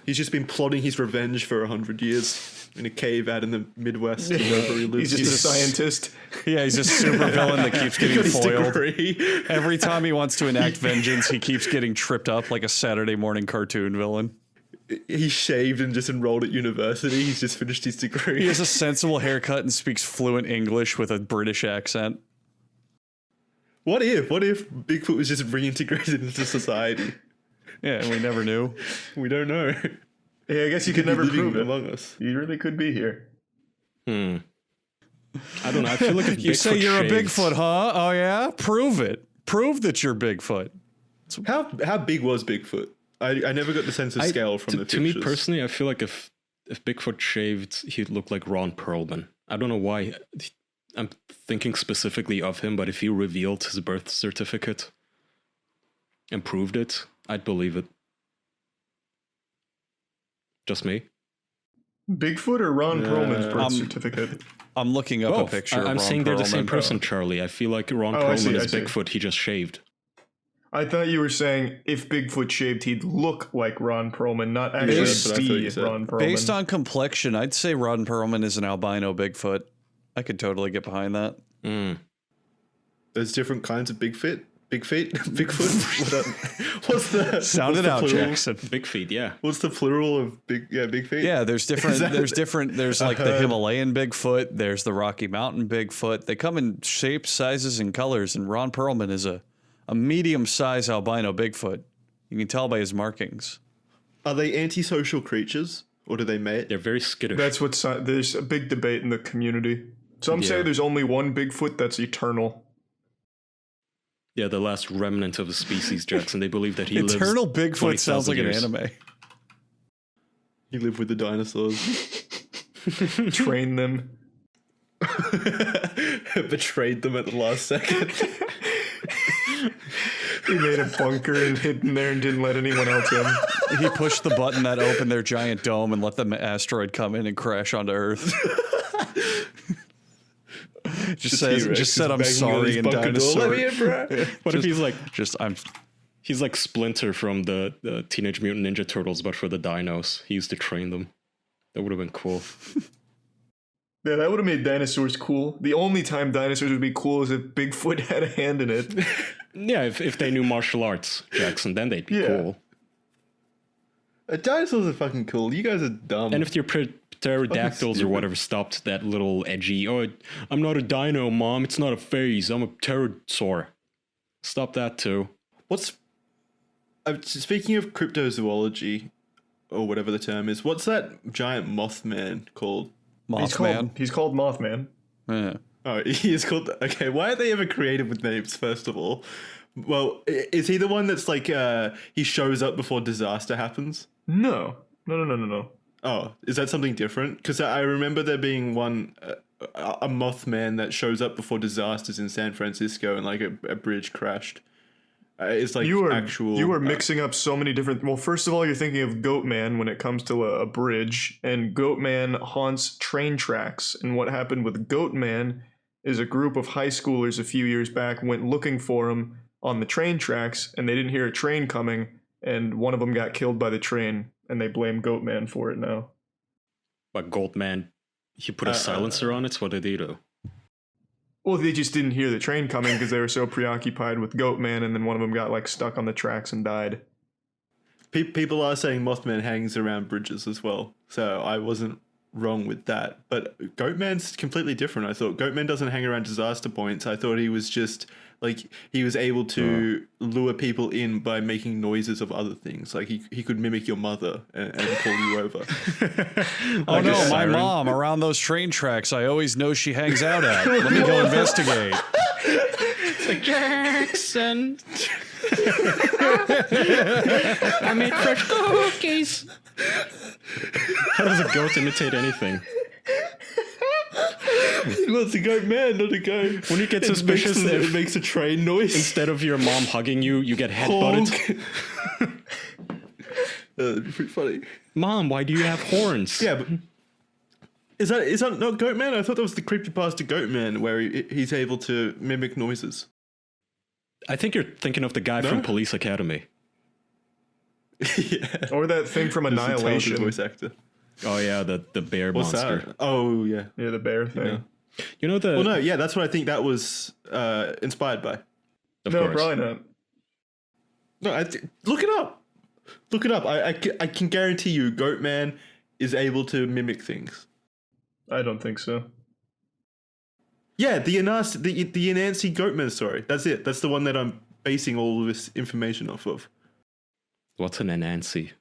He's just been plotting his revenge for 100 years in a cave out in the Midwest. Wherever he lives. He's just a scientist. Yeah, he's a super villain that keeps getting His foiled. degree. Every time he wants to enact vengeance, he keeps getting tripped up like a Saturday morning cartoon villain. He's shaved and just enrolled at university. He's just finished his degree. He has a sensible haircut and speaks fluent English with a British accent. What if Bigfoot was just reintegrated into society? Yeah, and we never knew. We don't know. Yeah, I guess you could never living prove it. among us. You really could be here. I don't know. I feel like if You Bigfoot say you're shaved, a Bigfoot, huh? Oh yeah? Prove it. Prove that you're Bigfoot. How big was Bigfoot? I never got the sense of scale from the to pictures. me personally, I feel like if Bigfoot shaved, he'd look like Ron Perlman. I don't know why I'm thinking specifically of him, but if he revealed his birth certificate and proved it, I'd believe it. Just me. Bigfoot or Ron Perlman's birth certificate? I'm looking up a Both. picture. I'm of Ron saying they're the same Perlman. person, Charlie. I feel like Ron I see, Perlman I is see. Bigfoot. He just shaved. I thought you were saying if Bigfoot shaved, he'd look like Ron Perlman, not actually that's what I thought you be said. Ron Perlman. Based on complexion, I'd say Ron Perlman is an albino Bigfoot. I could totally get behind that. There's different kinds of Bigfoot. What's the Sound what's it the out, plural? Jackson. Big feet, yeah. What's the plural of big feet? Yeah, there's different. Is that- There's like the Himalayan Bigfoot. There's the Rocky Mountain Bigfoot. They come in shapes, sizes, and colors. And Ron Perlman is a medium-sized albino Bigfoot. You can tell by his markings. Are they antisocial creatures or do they mate? They're very skittish. That's what there's a big debate in the community. Some say there's only one Bigfoot that's eternal. Yeah, the last remnant of a species, Jackson. They believe that he lives. Eternal Bigfoot sounds like 20,000 an years. anime. You live with the dinosaurs. Train them. Betrayed them at the last second. He made a bunker and hid in there and didn't let anyone else in. He pushed the button that opened their giant dome and let the asteroid come in and crash onto Earth. just said I'm sorry in dinosaur. Let me in, bro. What if he's like I'm he's like Splinter from the Teenage Mutant Ninja Turtles, but for the dinos? He used to train them. That would have been cool. Yeah, that would have made dinosaurs cool. The only time dinosaurs would be cool is if Bigfoot had a hand in it. Yeah, if they knew martial arts, Jackson, then they'd be cool. Dinosaurs are fucking cool. You guys are dumb. And if your pterodactyls or whatever stopped that little edgy, oh, I'm not a dino, Mom. It's not a phase. I'm a pterosaur. Stop that too. Speaking of cryptozoology, or whatever the term is, what's that giant Mothman called? Mothman. He's called Mothman. Yeah. Oh, he is called. Okay, why are they ever creative with names? First of all, well, is he the one that's like he shows up before disaster happens? No. Oh, is that something different? Because I remember there being one a Mothman that shows up before disasters in San Francisco and like a bridge crashed. It's like You are mixing up so many different. Well, first of all, you're thinking of Goatman when it comes to a bridge, and Goatman haunts train tracks. And what happened with Goatman is a group of high schoolers a few years back went looking for him on the train tracks, and they didn't hear a train coming, and one of them got killed by the train, and they blame Goatman for it now. But Goldman, he put a silencer on it. So what did he do? Well, they just didn't hear the train coming because they were so preoccupied with Goatman, and then one of them got like stuck on the tracks and died. People are saying Mothman hangs around bridges as well, so I wasn't wrong with that. But Goatman's completely different. I thought Goatman doesn't hang around disaster points. I thought he was just like he was able to lure people in by making noises of other things. Like he could mimic your mother and pull you over. Oh Like a no, my siren. mom around those train tracks. I always know she hangs out at. Let me go investigate. It's like Jackson. I made fresh cookies. How does a goat imitate anything? Well, it's a goat man, not a goat. When you get suspicious, it makes a train noise. instead of your mom hugging you, you get headbutted. That'd be pretty funny. Mom, why do you have horns? Yeah, but is that not Goatman? I thought that was the creepypasta Goatman, where he's able to mimic noises. I think you're thinking of the guy from Police Academy. Yeah, Or that thing from He's a talented Annihilation. voice actor. Oh yeah, the bear What's monster. that? Oh yeah. Yeah, the bear thing. Yeah. You know the Well, no, yeah, that's what I think that was inspired by. of No, course. probably not. No, look it up. Look it up. I can guarantee you, Goatman is able to mimic things. I don't think so. Yeah, the Anansi Goatman story. That's it. That's the one that I'm basing all of this information off of. What's an Anansi?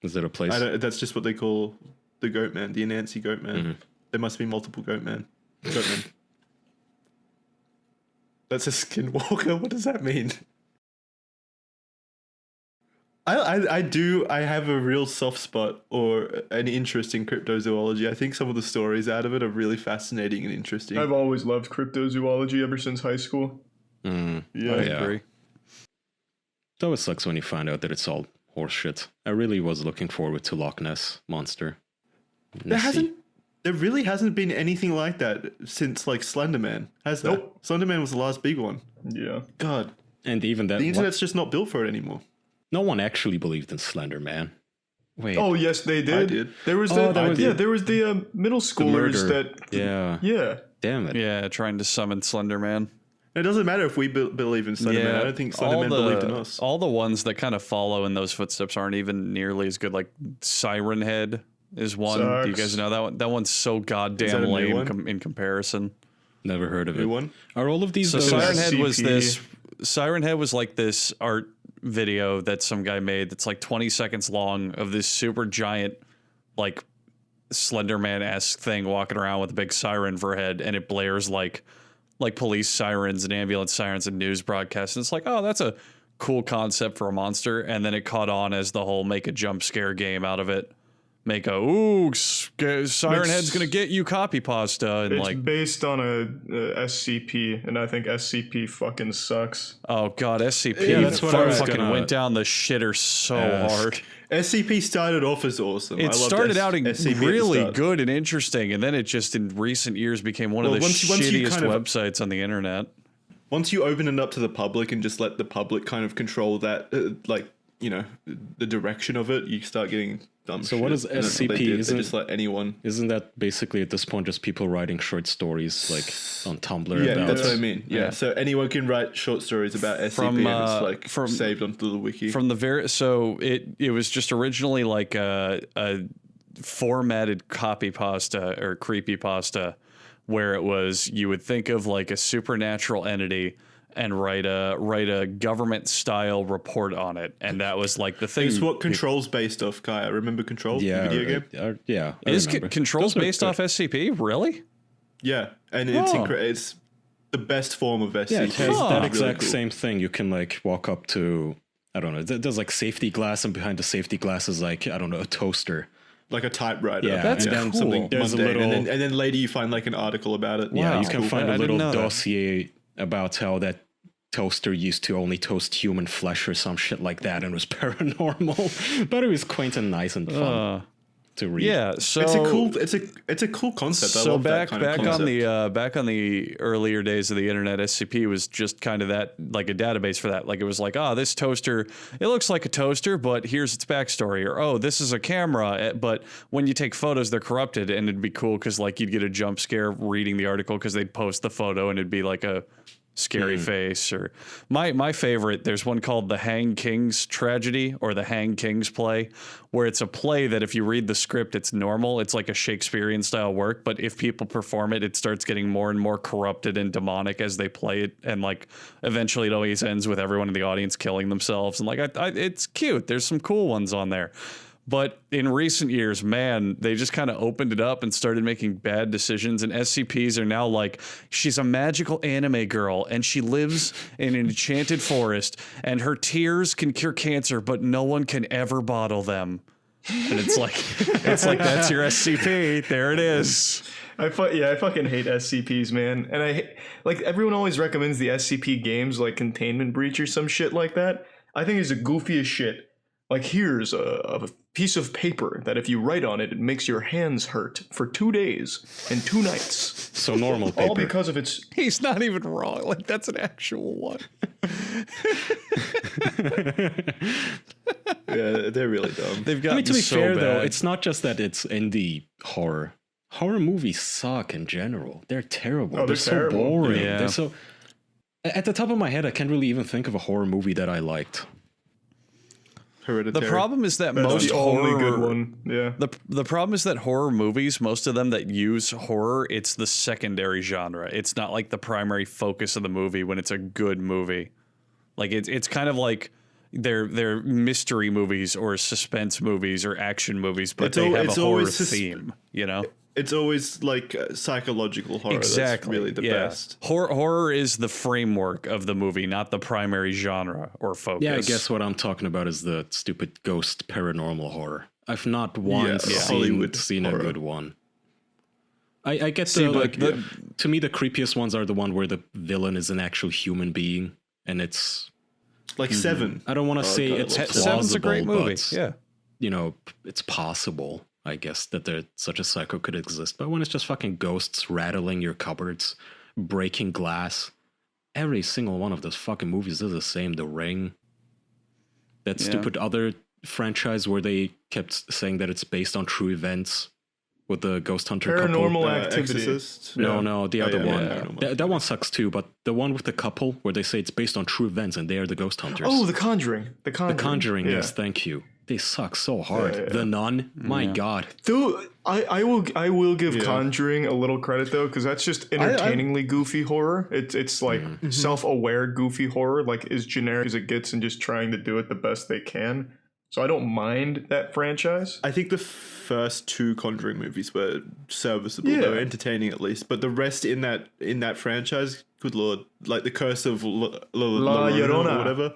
Is it a place? That's just what they call the Goatman, the Anansi Goatman. Mhm. There must be multiple Goatmen. That's a skinwalker. What does that mean? I have a real soft spot or an interest in cryptozoology. I think some of the stories out of it are really fascinating and interesting. I've always loved cryptozoology ever since high school. Mm, Yeah. I Yeah. agree. It always sucks when you find out that it's all horseshit. I really was looking forward to Loch Ness Monster. There really hasn't been anything like that since like Slenderman, has there? Nope. Slenderman was the last big one. Yeah. God, And even that, the internet's just not built for it anymore. no one actually believed in Slender Man. Wait, Oh yes, they did. I did. There was Oh, the there was- there was the middle the schoolers murder. that Yeah, damn it. Yeah, trying to summon Slender Man. It doesn't matter if we believe in Slenderman. I don't think Slenderman believed in us. All the ones that kind of follow in those footsteps aren't even nearly as good. Like Siren Head is one. Do you Sucks. guys know that one? That one's so Is that goddamn a new lame one? in comparison. Never heard of New it. one? Are all of these So those? Siren Head was SCP. this. Siren Head was like this art video that some guy made that's like 20 seconds long of this super giant, like Slender Man-esque thing walking around with a big siren for a head, and it blares like police sirens and ambulance sirens and news broadcasts. And it's like, oh, that's a cool concept for a monster. And then it caught on as the whole make a jump scare game out of it. Make a Siren Head's gonna get you copy pasta and it's like, based on a SCP, and I think SCP fucking sucks. oh god, SCP. Yeah, that's what I was fucking gonna went down the shitter so ask. hard. SCP started off as awesome. I It loved started out SCP at the really start. good and interesting, and then it just in recent years became one of Well, the once you shittiest kind of- websites on the internet. Once you open it up to the public and just let the public kind of control that, the direction of it, you start getting dumb So shit. what is And that's what they SCP? did. They Isn't- just let anyone... Isn't that basically at this point just people writing short stories like on Tumblr Yeah, about? that's what I mean. Yeah. Yeah. So anyone can write short stories about SCP From, and it's from- saved onto the wiki. From the it was just originally like a formatted copy pasta or creepy pasta, where it was you would think of like a supernatural entity and write a government style report on it, and that was like the thing. It's what Control's based off, Kai. I remember Control, Yeah, the video game? yeah. I Is remember. Controls Those are based good. off SCP? Really? Yeah, and it's Oh. it's the best form of SCP. Yeah, it has Huh. that Really exact cool. same thing. You can like walk up to, I don't know, there's like safety glass, and behind the safety glass is like, I don't know, a toaster. Like a typewriter. Yeah, That's and then cool. Something There's a mundane. little, And then later you find like an article about it. yeah, Wow. you can Cool. find I a didn't little know that. dossier about how that toaster used to only toast human flesh or some shit like that, and was paranormal, but it was quaint and nice and fun. to read. Yeah, so it's a cool concept. I so love back that kind of concept. back on the earlier days of the internet, SCP was just kind of that, like a database for that. Like it was like, this toaster, it looks like a toaster, but here's its backstory. Or this is a camera, but when you take photos, they're corrupted. And it'd be cool because like you'd get a jump scare reading the article because they'd post the photo and it'd be like a scary face. Or my favorite, there's one called the Hang Kings Tragedy or the Hang Kings Play, where it's a play that if you read the script, it's normal. It's like a Shakespearean style work, but if people perform it, it starts getting more and more corrupted and demonic as they play it, and like eventually it always ends with everyone in the audience killing themselves. And like it's cute. There's some cool ones on there. But in recent years, man, they just kind of opened it up and started making bad decisions. And SCPs are now like, she's a magical anime girl and she lives in an enchanted forest and her tears can cure cancer, but no one can ever bottle them. And it's like that's your SCP. There it is. I fucking hate SCPs, man. And like everyone always recommends the SCP games like Containment Breach or some shit like that. I think it's the goofiest shit. Like, here's a piece of paper that if you write on it, it makes your hands hurt for 2 days and 2 nights. So normal paper. All because of its... He's not even wrong. Like, that's an actual one. Yeah, they're really dumb. They've got to be so fair, bad. though, it's not just that it's indie horror. Horror movies suck in general. They're terrible. Oh, they're so terrible. boring. Yeah. They're so... At the top of my head, I can't really even think of a horror movie that I liked. The problem is that That's most the horror only good one. Yeah. The problem is that horror movies, most of them that use horror, it's the secondary genre. It's not like the primary focus of the movie when it's a good movie. Like it's kind of like they're mystery movies or suspense movies or action movies, but they have a horror theme, you know? It's always like psychological horror. Exactly. That's really the best. Horror is the framework of the movie, not the primary genre or focus. Yeah, I guess what I'm talking about is the stupid ghost paranormal horror. I've not once seen a good one. I get to me the creepiest ones are the one where the villain is an actual human being, and it's like Seven. I don't want to say it's plausible, Seven's a great movie. But, yeah, you know, it's possible, I guess, that such a psycho could exist. But when it's just fucking ghosts rattling your cupboards, breaking glass, every single one of those fucking movies is the same. The Ring, that stupid other franchise where they kept saying that it's based on true events with the ghost hunter Paranormal couple. Activity. Exorcist. No, the other one. Yeah. That one sucks too, but the one with the couple where they say it's based on true events and they are the ghost hunters. Oh, The Conjuring. The Conjuring, yeah. yes, thank you. They suck so hard. Yeah. The Nun, my God. Dude, I will give Conjuring a little credit though, because that's just entertainingly goofy horror. It's like self-aware goofy horror, like as generic as it gets, and just trying to do it the best they can. So I don't mind that franchise. I think the first 2 Conjuring movies were serviceable. They were entertaining at least, but the rest in that franchise, good lord, like the Curse of La Llorona or whatever.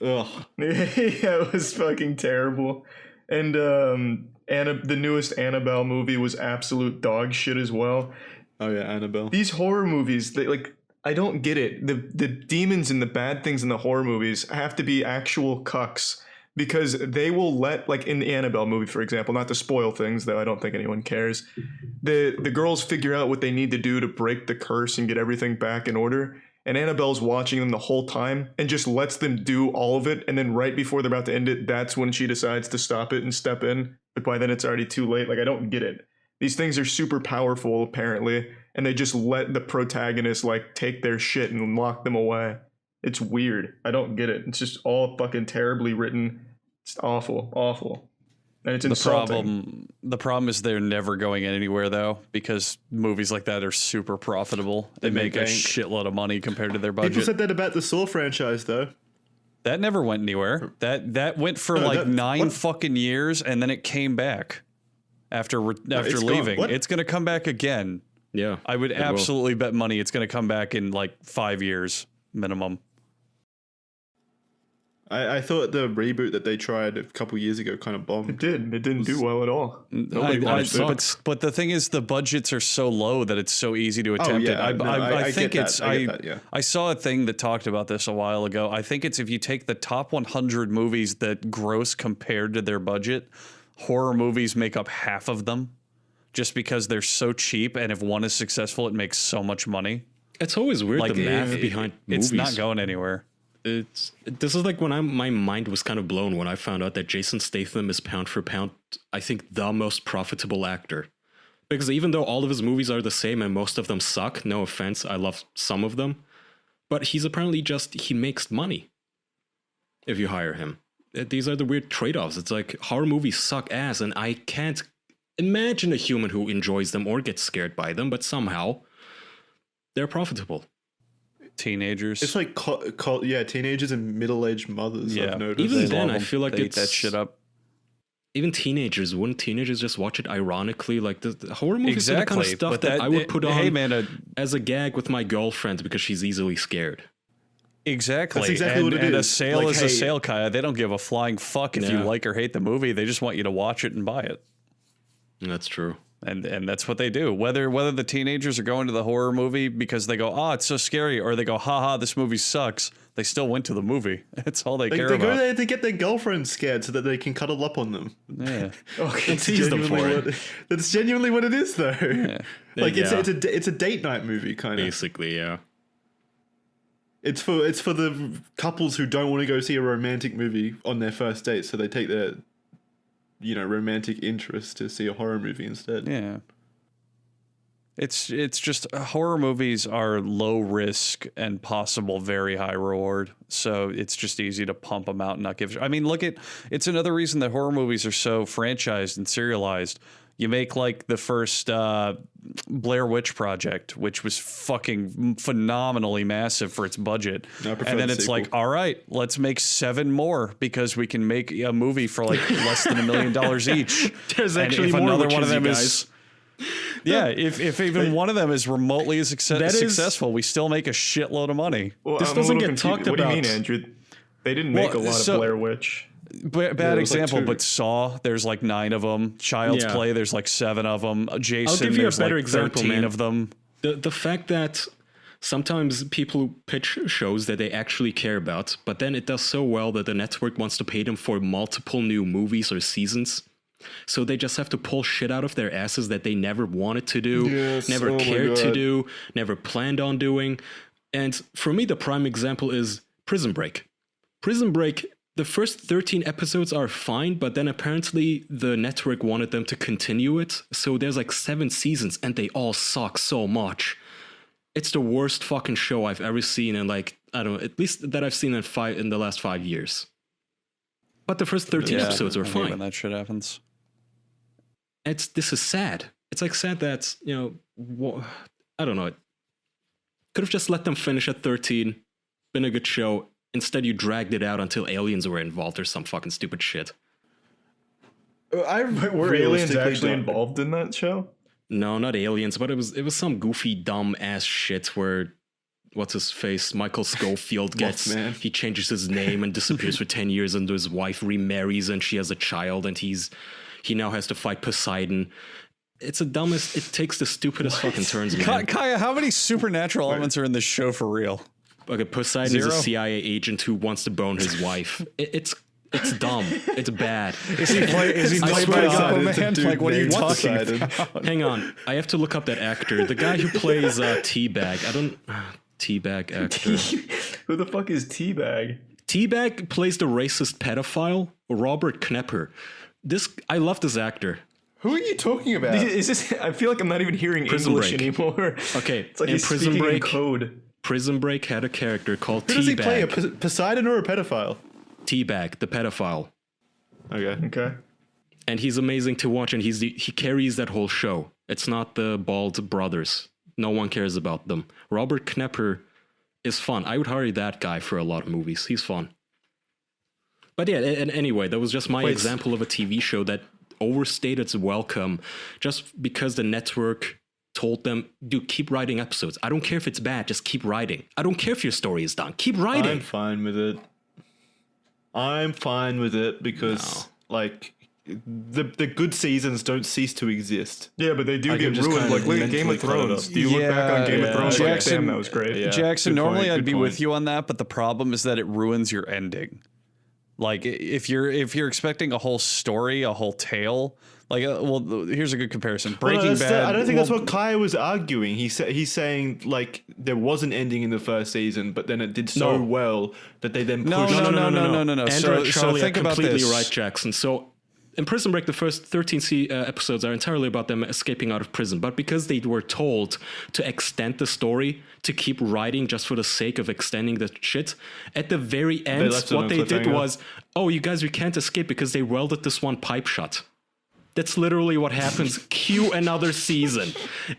Ugh. Yeah, it was fucking terrible. And the newest Annabelle movie was absolute dog shit as well. Oh yeah, Annabelle. These horror movies, they like, I don't get it. The demons and the bad things in the horror movies have to be actual cucks, because they will let, like in the Annabelle movie, for example, not to spoil things, though I don't think anyone cares, the girls figure out what they need to do to break the curse and get everything back in order. And Annabelle's watching them the whole time and just lets them do all of it. And then right before they're about to end it, that's when she decides to stop it and step in. But by then it's already too late. Like, I don't get it. These things are super powerful, apparently. And they just let the protagonist, like, take their shit and lock them away. It's weird. I don't get it. It's just all fucking terribly written. It's awful, awful. And it's insulting. The problem is they're never going anywhere, though, because movies like that are super profitable. They make a shitload of money compared to their budget. People said that about the Saw franchise, though. That never went anywhere. That went for nine fucking years, and then it came back after leaving. It's going to come back again. Yeah, I would absolutely bet money it's going to come back in like 5 years minimum. I thought the reboot that they tried a couple years ago kind of bombed. It did. It didn't do well at all. But the thing is, the budgets are so low that it's so easy to attempt it. I think it's. I saw a thing that talked about this a while ago. I think it's if you take the top 100 movies that gross compared to their budget, horror movies make up half of them just because they're so cheap, and if one is successful, it makes so much money. It's always weird, Like the math behind movies. It's not going anywhere. This is like when my mind was kind of blown when I found out that Jason Statham is pound for pound, I think, the most profitable actor. Because even though all of his movies are the same and most of them suck, no offense, I love some of them, but he's apparently he makes money if you hire him. These are the weird trade-offs. It's like horror movies suck ass, and I can't imagine a human who enjoys them or gets scared by them, but somehow they're profitable. Teenagers. It's like teenagers and middle-aged mothers. Yeah. I've noticed. Even then, I feel like they it's eat that shit up. Even teenagers, wouldn't teenagers just watch it ironically? Like the horror movies Exactly, are the kind of stuff but that I would put on hey, man, as a gag with my girlfriend because she's easily scared. Exactly. That's exactly what it and is. a sale Like, is hey, a sale, Kaya. They don't give a flying fuck if you Yeah. like or hate the movie. They just want you to watch it and buy it. That's true. And that's what they do. Whether the teenagers are going to the horror movie because they go, oh, it's so scary, or they go, haha, this movie sucks, they still went to the movie. That's all they care They about. go there to get their girlfriends scared so that they can cuddle up on them. Yeah. And tease them for it. That's genuinely what it is, though. Yeah. Like Yeah. it's a date night movie, kind of. Basically, yeah. It's for the couples who don't want to go see a romantic movie on their first date, so they take their romantic interest to see a horror movie instead. Yeah. It's just horror movies are low risk and possible very high reward. So it's just easy to pump them out and not give. I mean, it's another reason that horror movies are so franchised and serialized. You make like the first Blair Witch Project, which was fucking phenomenally massive for its budget. I prefer And then the it's sequel. like, all right, let's make 7 more because we can make a movie for like less than $1 million each. There's And actually if more another witches, one of them you is. guys. Yeah, if even one of them is remotely as That is- successful, we still make a shitload of money. Well, This I'm a doesn't little get confused. talked What do you mean, about. Andrew? They didn't make a lot so- of Blair Witch. Bad there was like example, 2. but Saw, there's like 9 of them. Child's Yeah. Play, there's like 7 of them. Jason, give you a there's better like example, 13 man. of them. The fact that sometimes people pitch shows that they actually care about, but then it does so well that the network wants to pay them for multiple new movies or seasons. So they just have to pull shit out of their asses that they never wanted to do, Yes, never oh my cared to God. do, never planned on doing. And for me, the prime example is Prison Break. Prison Break, the first 13 episodes are fine, but then apparently the network wanted them to continue it. So there's like 7 seasons and they all suck so much. It's the worst fucking show I've ever seen in like, I don't know, at least that I've seen in the last 5 years. But the first 13 episodes are I hate fine. when that shit happens. This is sad. It's like sad that, I don't know. It could have just let them finish at 13, been a good show. Instead, you dragged it out until aliens were involved or some fucking stupid shit. Were aliens actually involved in that show? No, not aliens, but it was some goofy, dumb ass shit where what's his face? Michael Schofield Mothman. he changes his name and disappears for 10 years, and his wife remarries and she has a child, and he now has to fight Poseidon. It's the dumbest. It takes the stupidest fucking turns, man. Kaya, how many supernatural elements are in this show for real? Okay, Poseidon is 0? a CIA agent who wants to bone his wife. It's dumb. It's bad. Is he played by swear to God, it's a Aquaman? dude Like, what are you named talking Poseidon. about? Hang on, I have to look up that actor. The guy who plays Teabag. I don't. Teabag actor. Who the fuck is Teabag? Teabag plays the racist pedophile Robert Knepper. I love this actor. Who are you talking about? Is this? I feel like I'm not even hearing Prison English Break. anymore. Okay, It's like in he's Prison speaking in Break, code. Prison Break had a character called Who does he play? Teabag. Poseidon or a pedophile? Teabag, the pedophile. Okay. Okay. And he's amazing to watch, and he carries that whole show. It's not the bald brothers. No one cares about them. Robert Knepper is fun. I would hire that guy for a lot of movies. He's fun. But yeah, and anyway, that was just my example of a TV show that overstayed its welcome just because the network told them, dude, keep writing episodes. I don't care if it's bad, just keep writing. I don't care if your story is done. Keep writing. I'm fine with it. I'm fine with it because, like, the good seasons don't cease to exist. Yeah, but they do I get can just ruined. kind Like, of look at Game of mentally cut it Thrones. up. Do you look back on Game of Yeah. Thrones like, Jackson- damn, that was great? Yeah. Jackson, Good point, normally I'd good be point. with you on that, but the problem is that it ruins your ending. Like if you're expecting a whole story, a whole tale, like here's a good comparison. Breaking Bad. I don't think that's what Kai was arguing. He's saying like there was an ending in the first season, but then it did so well that they then pushed. No. Andrew So and Charlie think are about completely this. right, Jackson. So in Prison Break, the first 13 episodes are entirely about them escaping out of prison. But because they were told to extend the story, to keep writing just for the sake of extending the shit, at the very end, what they did was, oh, you guys, we can't escape because they welded this one pipe shut. That's literally what happens. Cue another season.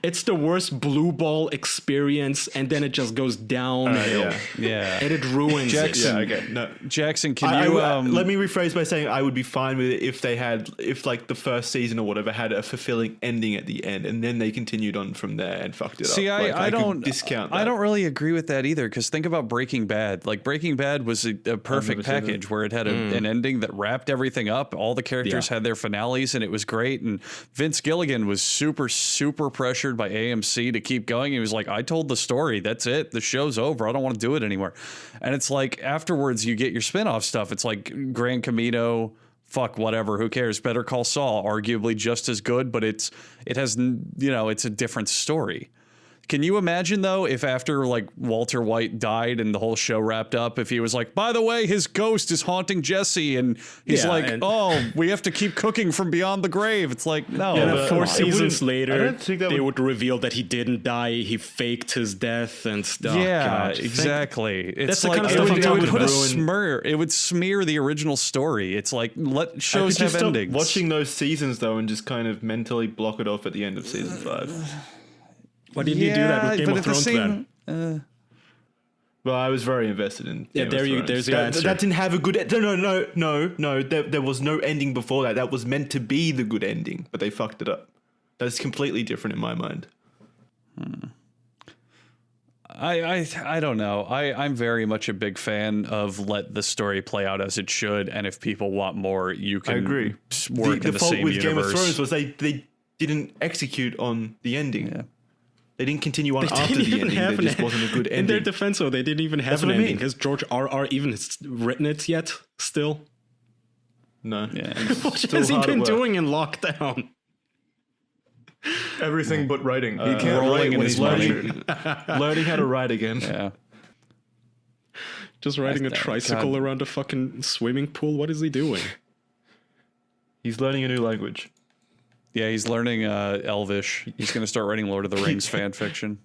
It's the worst blue ball experience, and then it just goes downhill. Yeah. And it ruins Jackson, it. Yeah, okay. No. Jackson, can you let me rephrase by saying I would be fine with it if like the first season or whatever had a fulfilling ending at the end, and then they continued on from there and fucked it up. See, I don't discount that. I don't really agree with that either, because think about Breaking Bad. Like Breaking Bad was a perfect package where it had an ending that wrapped everything up. All the characters had their finales, and it was great. And Vince Gilligan was super pressured by AMC to keep going. He was like, I told the story, that's it, the show's over, I don't want to do it anymore. And it's like afterwards you get your spin-off stuff. It's like Gran Camino, fuck whatever, who cares, Better Call Saul, arguably just as good, but it has, it's a different story. Can you imagine, though, if after, like, Walter White died and the whole show wrapped up, if he was like, by the way, his ghost is haunting Jesse, and he's we have to keep cooking from beyond the grave. It's like, no. Yeah, 4 seasons I later, don't think that they would reveal that he didn't die, he faked his death and stuff. Yeah, God, exactly. It's That's the like, kind of stuff it would would put ruin. it would smear the original story. It's like, let shows have stop endings. watching those seasons, though, and just kind of mentally block it off at the end of season 5. Why didn't you do that with Game of Thrones then? Well, I was very invested in. Yeah, Game of there's Thrones. your answer. That didn't have a good. No. There was no ending before that. That was meant to be the good ending, but they fucked it up. That's completely different in my mind. I don't know. I'm very much a big fan of let the story play out as it should, and if people want more, you can I agree. work in the fault same with universe. Game of Thrones was they didn't execute on the ending. Yeah. They didn't continue on They after didn't the even ending. have There just wasn't a good In their ending. defense, though, they didn't even have That's an what I ending. mean. Has George R.R. even written it yet? Still? No. Yeah. What Still has he hard at been work. doing in lockdown? Everything but writing. He can't rolling write in when his he's money. pressured. Learning how to write again. Yeah. Just riding a God. tricycle around a fucking swimming pool? What is he doing? He's learning a new language. Yeah, he's learning Elvish. He's going to start writing Lord of the Rings fan fiction.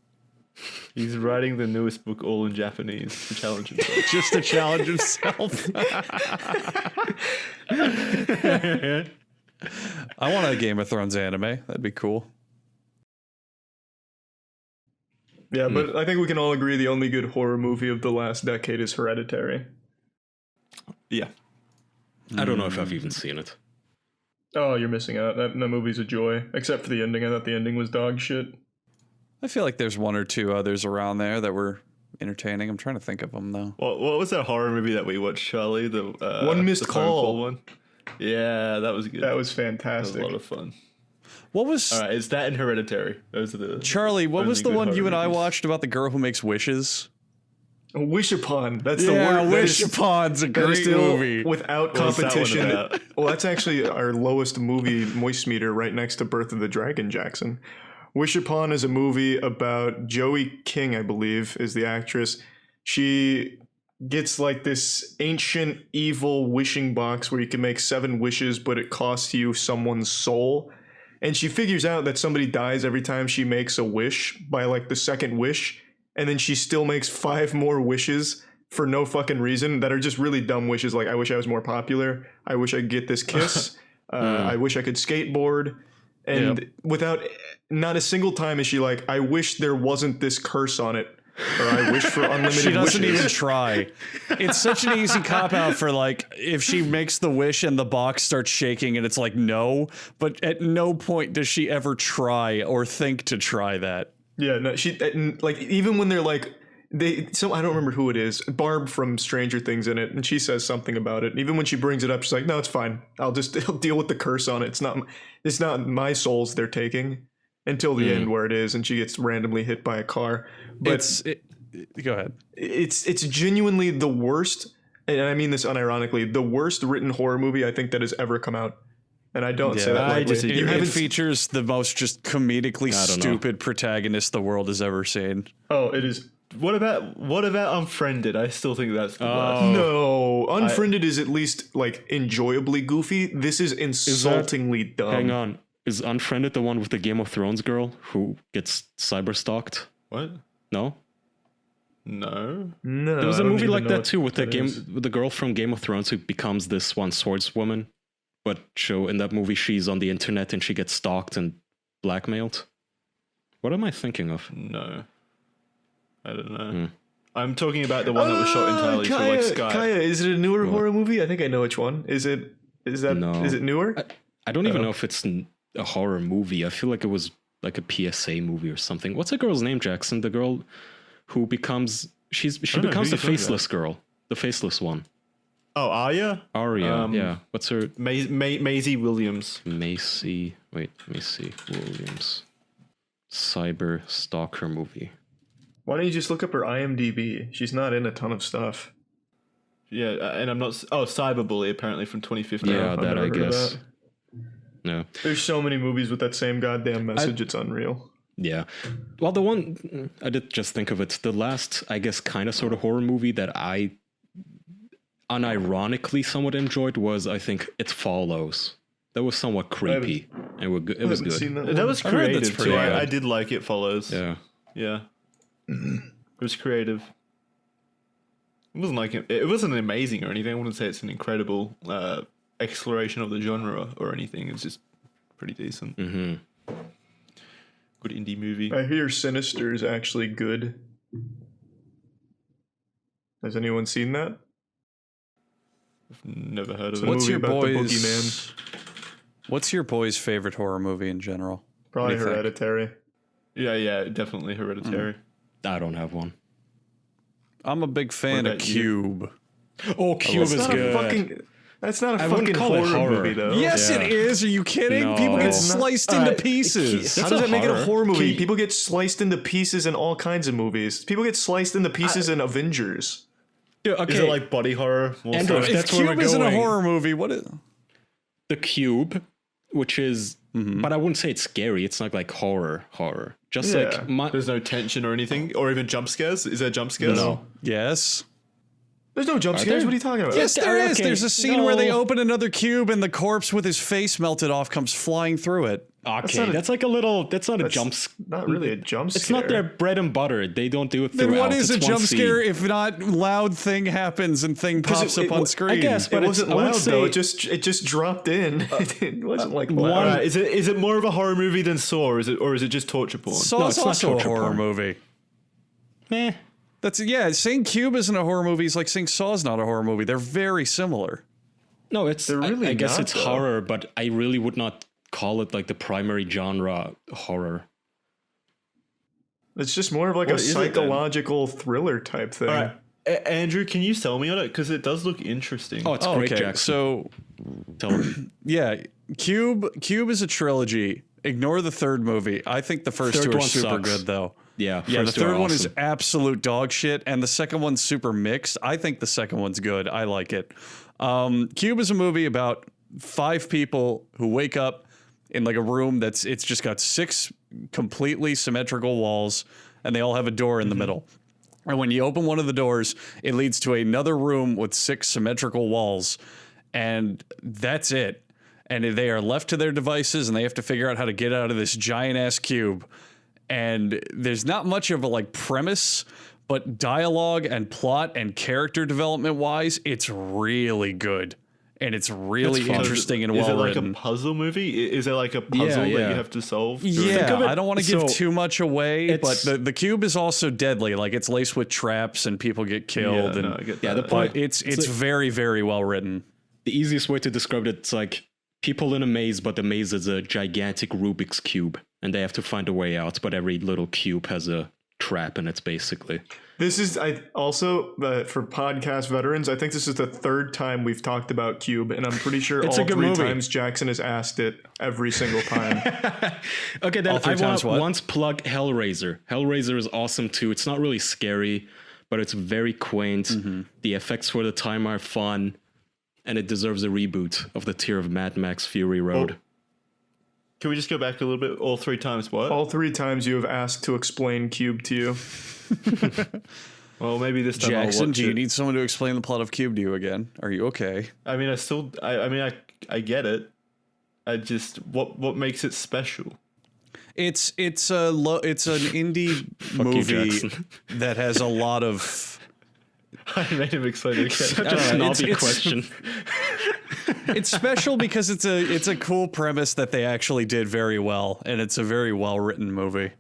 He's writing the newest book all in Japanese to challenge himself. Just to challenge himself. I want a Game of Thrones anime. That'd be cool. Yeah, but I think we can all agree the only good horror movie of the last decade is Hereditary. Yeah. I don't know if I've even seen it. Oh, you're missing out. That movie's a joy. Except for the ending. I thought the ending was dog shit. I feel like there's one or two others around there that were entertaining. I'm trying to think of them, though. What was that horror movie that we watched, Charlie? The One Missed the phone Call. one. Yeah, that was good. That was That was fantastic. a lot of fun. What was... All right, it's that and Hereditary. Those are the Charlie, what only was the good one you horror and I movies. watched about the girl who makes wishes? Wish Upon. That's the Yeah, word. Wish Upon's a That is great still movie. without What's that one competition. about? Well, that's actually our lowest movie moist meter, right next to Birth of the Dragon, Jackson. Wish Upon is a movie about Joey King, I believe, is the actress. She gets like this ancient evil wishing box where you can make 7 wishes, but it costs you someone's soul. And she figures out that somebody dies every time she makes a wish by like the second wish. And then she still makes 5 more wishes for no fucking reason that are just really dumb wishes. Like, I wish I was more popular. I wish I could get this kiss. I wish I could skateboard. And without, not a single time is she like, I wish there wasn't this curse on it. Or I wish for unlimited She doesn't wishes. even try. It's such an easy cop out for like if she makes the wish and the box starts shaking and it's like no, but at no point does she ever try or think to try that. Yeah, no, she like even when they're like I don't remember who it is, Barb from Stranger Things in it, and she says something about it. And even when she brings it up, she's like, "No, it's fine. I'll deal with the curse on it. It's not my souls they're taking." Until the end where it is, and she gets randomly hit by a car. But Go ahead. it's genuinely the worst and I mean this unironically, the worst written horror movie I think that has ever come out. And I don't say that I lightly. disagree. You It haven't features the most just comedically I don't know. stupid protagonist the world has ever seen. Oh, it is. What about Unfriended? I still think that's the worst. No, Unfriended is at least like enjoyably goofy. This is insultingly dumb. Hang on. Is Unfriended the one with the Game of Thrones girl who gets cyber stalked? What? No? No. No, There was I a don't movie even like know that what too with that is. with the girl from Game of Thrones who becomes this one swordswoman. But in that movie she's on the internet and she gets stalked and blackmailed. What am I thinking of? No. I don't know. I'm talking about the one that was shot entirely through like Skype. Kaya, is it a newer horror movie? I think I know which one. Is it No. newer? I don't even know if it's a horror movie. I feel like it was like a PSA movie or something. What's the girl's name, Jackson? The girl who becomes she don't know, becomes who the you talking faceless girl, the faceless one. Oh, Arya? Arya, yeah. What's her Maisie Williams. Macy? Wait, Macy Williams. Cyber stalker movie. Why don't you just look up her IMDb? She's not in a ton of stuff. Yeah, and I'm not. Cyberbully apparently from 2015. Yeah, I've that never I heard of guess. that. No. There's so many movies with that same goddamn message. It's unreal. Yeah. Well, the one I did just think of it. The last, I guess, kind of sort of horror movie that I unironically somewhat enjoyed was, I think, It Follows. That was somewhat creepy. It was I haven't good. seen that That one. was I heard that's creative pretty too. good. I did like It Follows. Yeah. Yeah. It was creative. It wasn't like it wasn't amazing or anything. I wouldn't say it's an incredible exploration of the genre or anything. It's just pretty decent. Mm-hmm. Good indie movie. I hear Sinister is actually good. Has anyone seen that? I've never heard of It's a it. What's movie your about the boys- boogeyman. What's your boy's favorite horror movie in general? Probably What do you think? Hereditary. Yeah, definitely Hereditary. I don't have one. I'm a big fan of about you? Cube. Oh, Cube That's is not good. a fucking. That's not a I wouldn't fucking call it horror, horror. movie, though. Yes, Yeah. it is. Are you kidding? No. People get It's not- sliced into pieces. How That's does a that make it a horror. horror movie? Can you- People get sliced into pieces in all kinds of movies. People get sliced into pieces in Avengers. Dude, okay. Is it like body horror? More Andrew, so? if If that's where Cube we're isn't a going. horror movie, what is? The Cube, which is, but I wouldn't say it's scary. It's not like horror. Just Yeah. like There's no tension or anything, or even jump scares. Is there jump scares? No. Yes. There's no jump scares. there? What are you talking about? Yes, there is. okay, There's a scene where they no. open another cube and the corpse with his face melted off comes flying through it. Okay, not that's like a little. That's not a That's jump. Not really a jump scare. It's not their bread and butter. They don't do it Then throughout. what is a It's one jump scene. scare if not loud thing happens and thing pops up on screen? I guess, It but wasn't I would loud though. say- It just dropped in. It wasn't like loud. All right, is it more of a horror movie than Saw, or is it just torture porn? Saw's it's not also a torture horror porn. movie. Meh. That's saying Cube isn't a horror movie is like saying Saw's not a horror movie. They're very similar. No, it's. They're really I guess not, it's though. horror, but I really would not call it like the primary genre horror. It's just more of like What a is it then? psychological thriller type thing. All right, Andrew, can you sell me on it because it does look interesting? Oh, it's great, okay. Jackson. So Tell them. yeah, Cube is a trilogy. Ignore the third movie. I think the first Third two are one super sucks. good though. Yeah, Yeah, the first two are third one is awesome. absolute dog shit, and the second one's super mixed. I think the second one's good. I like it. Cube is a movie about 5 people who wake up in like a room it's just got 6 completely symmetrical walls, and they all have a door in the middle. And when you open one of the doors, it leads to another room with 6 symmetrical walls, and that's it. And they are left to their devices, and they have to figure out how to get out of this giant ass cube. And there's not much of a like premise, but dialogue and plot and character development wise, it's really good. And it's really That's fun. interesting and Is well it like written. a puzzle movie? Is there like a puzzle that yeah. you have to solve? Yeah, of it- I don't want to give so too much away, but it's- the cube is also deadly. Like it's laced with traps and people get Yeah, killed. no, and I get Yeah, that. the point- but it's like- very, very well written. The easiest way to describe it, it's like people in a maze, but the maze is a gigantic Rubik's Cube, and they have to find a way out, but every little cube has a trap in it, basically. This is also for podcast veterans. I think this is the 3rd time we've talked about Cube, and I'm pretty sure It's a all good 3 movie. times Jackson has asked it every single time. Okay, then All 3 I want times what? once plug Hellraiser. Hellraiser is awesome too. It's not really scary, but it's very quaint. The effects for the time are fun, and it deserves a reboot of the tier of Mad Max Fury Road. Can we just go back a little bit? All 3 times what? All 3 times you have asked to explain Cube to you. Well, maybe this time I'll Jackson, watch do you it. need someone to explain the plot of Cube to you again? Are you okay? I mean, I get it. I just what makes it special? It's an indie you, movie Jackson. that has a lot of. I made him explain it again. Such I a don't know, snobby question. It's special because it's a cool premise that they actually did very well, and it's a very well written movie.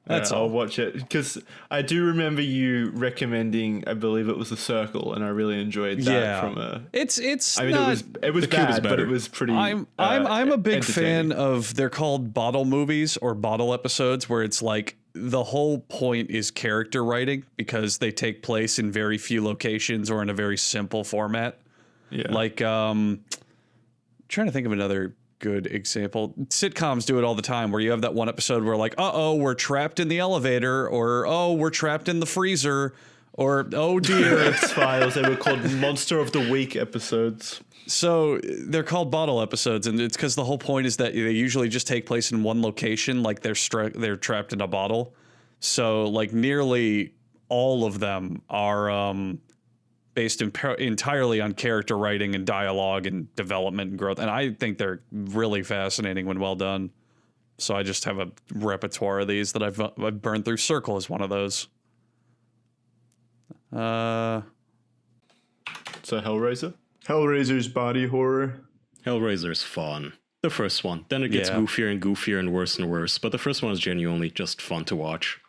That's I'll all. watch it because I do remember you recommending. I believe it was The Circle, and I really enjoyed that. Yeah, From a, it's. I mean, not, it was Cube is bad, but better. it was pretty. I'm a big fan entertaining. of. They're called bottle movies or bottle episodes, where it's like the whole point is character writing because they take place in very few locations or in a very simple format. Yeah. Like, trying to think of another good example. Sitcoms do it all the time where you have that one episode where like, we're trapped in the elevator, or we're trapped in the freezer, or oh dear. X-Files, they were called Monster of the Week episodes. So they're called bottle episodes, and it's because the whole point is that they usually just take place in one location, like they're trapped in a bottle. So like nearly all of them are based entirely on character writing and dialogue and development and growth, and I think they're really fascinating when well done. So I just have a repertoire of these that I've burned through. Circle is one of those. So Hellraiser. Hellraiser's body horror. Hellraiser's fun. The first one. Then it gets Yeah. goofier and goofier and worse. But the first one is genuinely just fun to watch.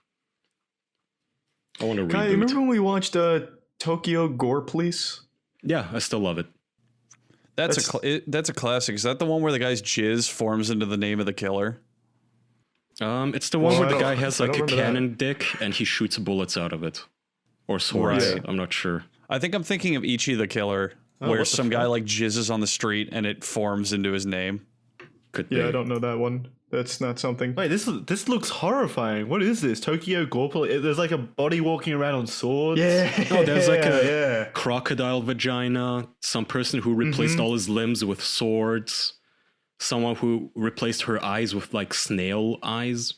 I want to Kai, reboot. remember when we watched Tokyo Gore Police? Yeah, I still love it. That's a classic. Is that the one where the guy's jizz forms into the name of the killer? It's the one Well, where the I guy don't- has I like a don't remember that. cannon dick and he shoots bullets out of it. Or swords. Right. I'm not sure. I think I'm thinking of Ichi the Killer, where what the some guy fuck? like jizzes on the street and it forms into his name. Could Yeah, be. I don't know that one. That's not something. Wait, this looks horrifying. What is this? Tokyo Gore Police? There's like a body walking around on swords. No, there's like a yeah. crocodile vagina, some person who replaced all his limbs with swords, someone who replaced her eyes with like snail eyes.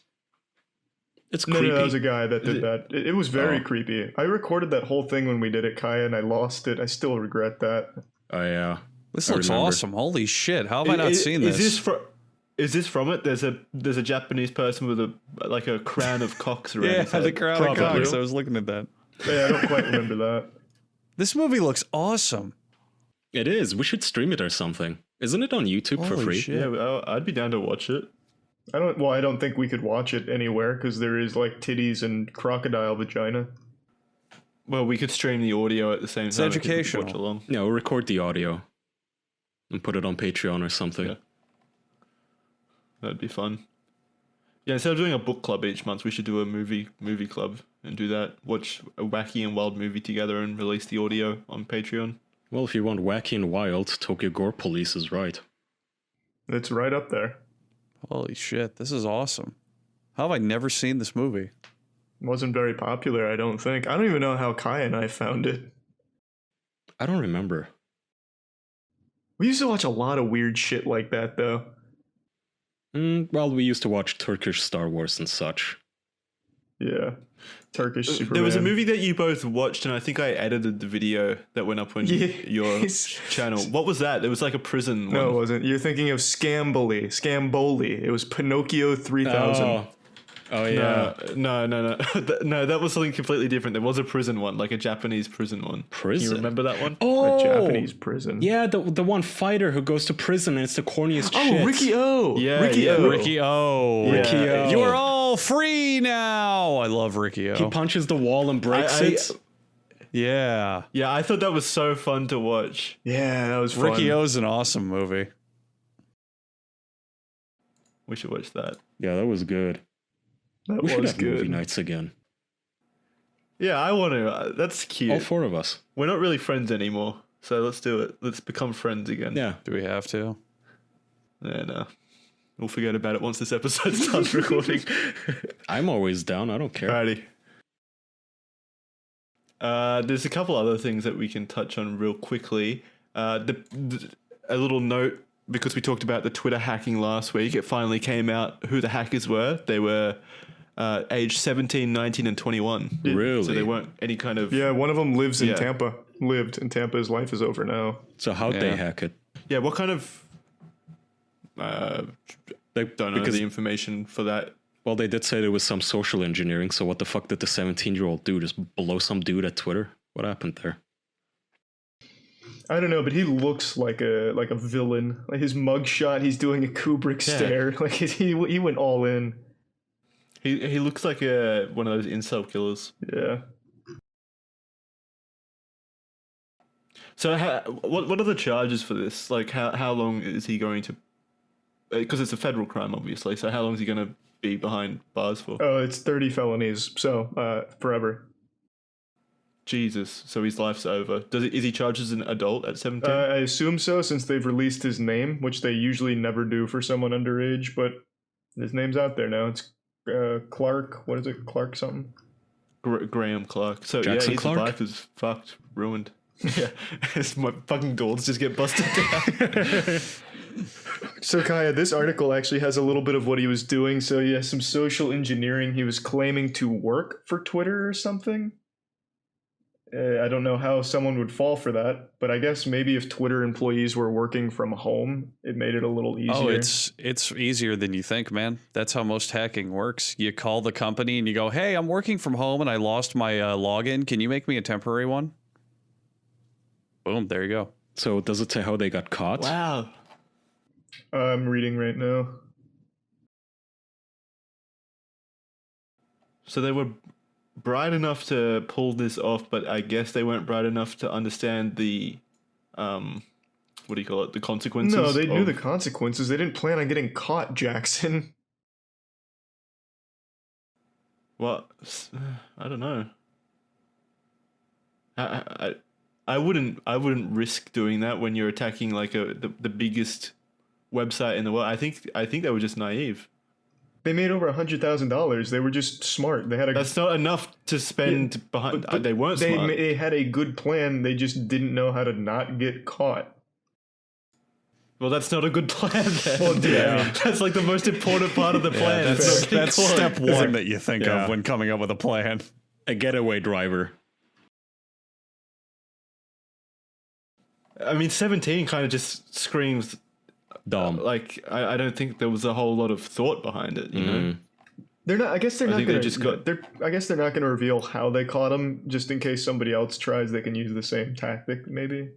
It's No, creepy. that was a guy that did that. It was very Oh. creepy. I recorded that whole thing when we did it, Kaya, and I lost it. I still regret that. Oh yeah. This I looks remember. awesome. Holy shit. How have I not seen this? Is this from it? There's a Japanese person with a crown of cocks around Yeah, his head. the crowd of Probably. cocks. I was looking at that. Yeah, I don't quite remember that. This movie looks awesome. It is. We should stream it or something. Isn't it on YouTube for Holy free? shit. Yeah, well, I'd be down to watch it. I don't think we could watch it anywhere because there is like titties and crocodile vagina. Well, we could stream the audio at the same time. and people could educational. Watch along. Yeah, we'll record the audio and put it on Patreon or something. Yeah. That'd be fun. Yeah, instead of doing a book club each month, we should do a movie club and do that. Watch a wacky and wild movie together and release the audio on Patreon. Well, if you want wacky and wild, Tokyo Gore Police is right. It's right up there. Holy shit. This is awesome. How have I never seen this movie? Wasn't very popular, I don't think. I don't even know how Kaya and I found it. I don't remember. We used to watch a lot of weird shit like that, though. Well, we used to watch Turkish Star Wars and such. Yeah. Turkish Superman. There was a movie that you both watched, and I think I edited the video that went up on your Yes. channel. What was that? It was like a prison No, it one. wasn't. You're thinking of Scamboli. It was Pinocchio 3000. Oh yeah. No. No, that was something completely different. There was a prison one, like a Japanese prison one. Prison? You remember that one? Oh, A Japanese prison. Yeah, the one fighter who goes to prison and it's the corniest shit. Oh, Ricky O. Yeah, Ricky yeah. O. Ricky O. Yeah. Ricky O. You are all free now. I love Ricky O. He punches the wall and breaks it. Yeah. Yeah, I thought that was so fun to watch. Yeah, that was fun. Ricky O's an awesome movie. We should watch that. Yeah, that was good. That We should was have movie good. nights again. Yeah, I want to. That's cute. All four of us. We're not really friends anymore, so let's do it. Let's become friends again. Yeah. Do we have to? And we'll forget about it once this episode starts recording. I'm always down. I don't care. Alrighty. There's a couple other things that we can touch on real quickly. A little note, because we talked about the Twitter hacking last week, it finally came out who the hackers were. They were aged 17, 19, and 21. Really? So they weren't any kind of... Yeah, one of them lives in Yeah. Tampa. Lived in Tampa. His life is over now. So how'd Yeah. they hack it? Yeah, what kind of... They don't know the information for that. Well, they did say there was some social engineering. So what the fuck did the 17-year-old do? Just blow some dude at Twitter? What happened there? I don't know, but he looks like a villain. Like his mugshot, he's doing a Kubrick stare. Like he went all in. He looks like one of those incel killers. Yeah. So what are the charges for this? Like how long is he going to? Because it's a federal crime, obviously. So how long is he going to be behind bars for? Oh, it's 30 felonies. So forever. Jesus. So his life's over. Is he charged as an adult at 17? I assume so, since they've released his name, which they usually never do for someone underage. But his name's out there now. It's Clark. What is it? Clark something. Graham Clark. So Jackson his Clark? life is fucked, ruined. Yeah, my fucking doors just get busted down. So Kaya, this article actually has a little bit of what he was doing. So yeah, some social engineering. He was claiming to work for Twitter or something. I don't know how someone would fall for that, but I guess maybe if Twitter employees were working from home, it made it a little easier. Oh, it's easier than you think, man. That's how most hacking works. You call the company and you go, "Hey, I'm working from home and I lost my login. Can you make me a temporary one?" Boom, there you go. So does it say how they got caught? Wow. I'm reading right now. So they were bright enough to pull this off, but I guess they weren't bright enough to understand the, what do you call it, the consequences? No, they knew the consequences. They didn't plan on getting caught, Jackson. Well, I don't know. I wouldn't risk doing that when you're attacking like the biggest website in the world. I think they were just naive. They made over $100,000. They were just smart. They had a. That's not enough to spend behind. They weren't smart. They had a good plan. They just didn't know how to not get caught. Well, that's not a good plan then. Well, yeah. That's like the most important part of the plan. That's step one that you think of when coming up with a plan. A getaway driver. I mean, 17 kind of just screams Dumb. like I don't think there was a whole lot of thought behind it, you know. They're not. I guess they're I not think they going just to. got- I guess they're not going to reveal how they caught him, just in case somebody else tries. They can use the same tactic, maybe.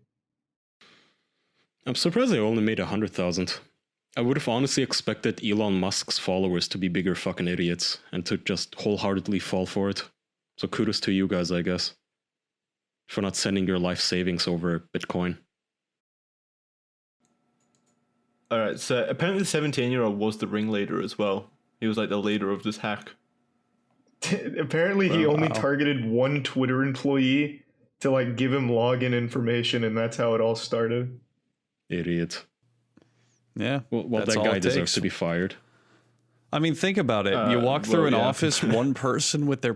I'm surprised they only made 100,000. I would have honestly expected Elon Musk's followers to be bigger fucking idiots and to just wholeheartedly fall for it. So kudos to you guys, I guess, for not sending your life savings over Bitcoin. All right, so apparently the 17-year-old was the ringleader as well. He was like the leader of this hack. Apparently, he only targeted one Twitter employee to like give him login information, and that's how it all started. Idiot. Yeah. Well, that's that all guy it deserves takes. to be fired. I mean, think about it. You walk through an yeah. office, one person with their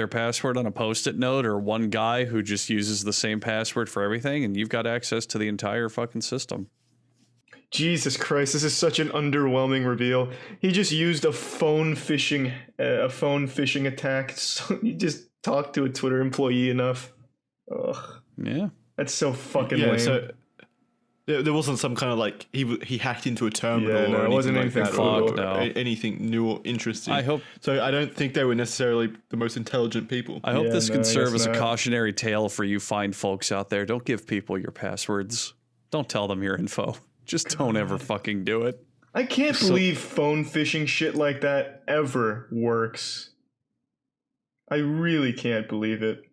password on a Post-it note, or one guy who just uses the same password for everything, and you've got access to the entire fucking system. Jesus Christ, this is such an underwhelming reveal. He just used a phone phishing attack. So he just talked to a Twitter employee enough. Ugh, Yeah. that's so fucking Yeah, lame. so there wasn't some kind of like he hacked into a terminal Yeah, no, or it wasn't anything like anything that, or fucked, no. anything new or interesting. I hope So I don't think they were necessarily the most intelligent people. I hope Yeah, this no, can I serve guess as a not. cautionary tale for you fine folks out there. Don't give people your passwords. Don't tell them your info. Just don't ever fucking do it. I can't believe phone phishing shit like that ever works. I really can't believe it.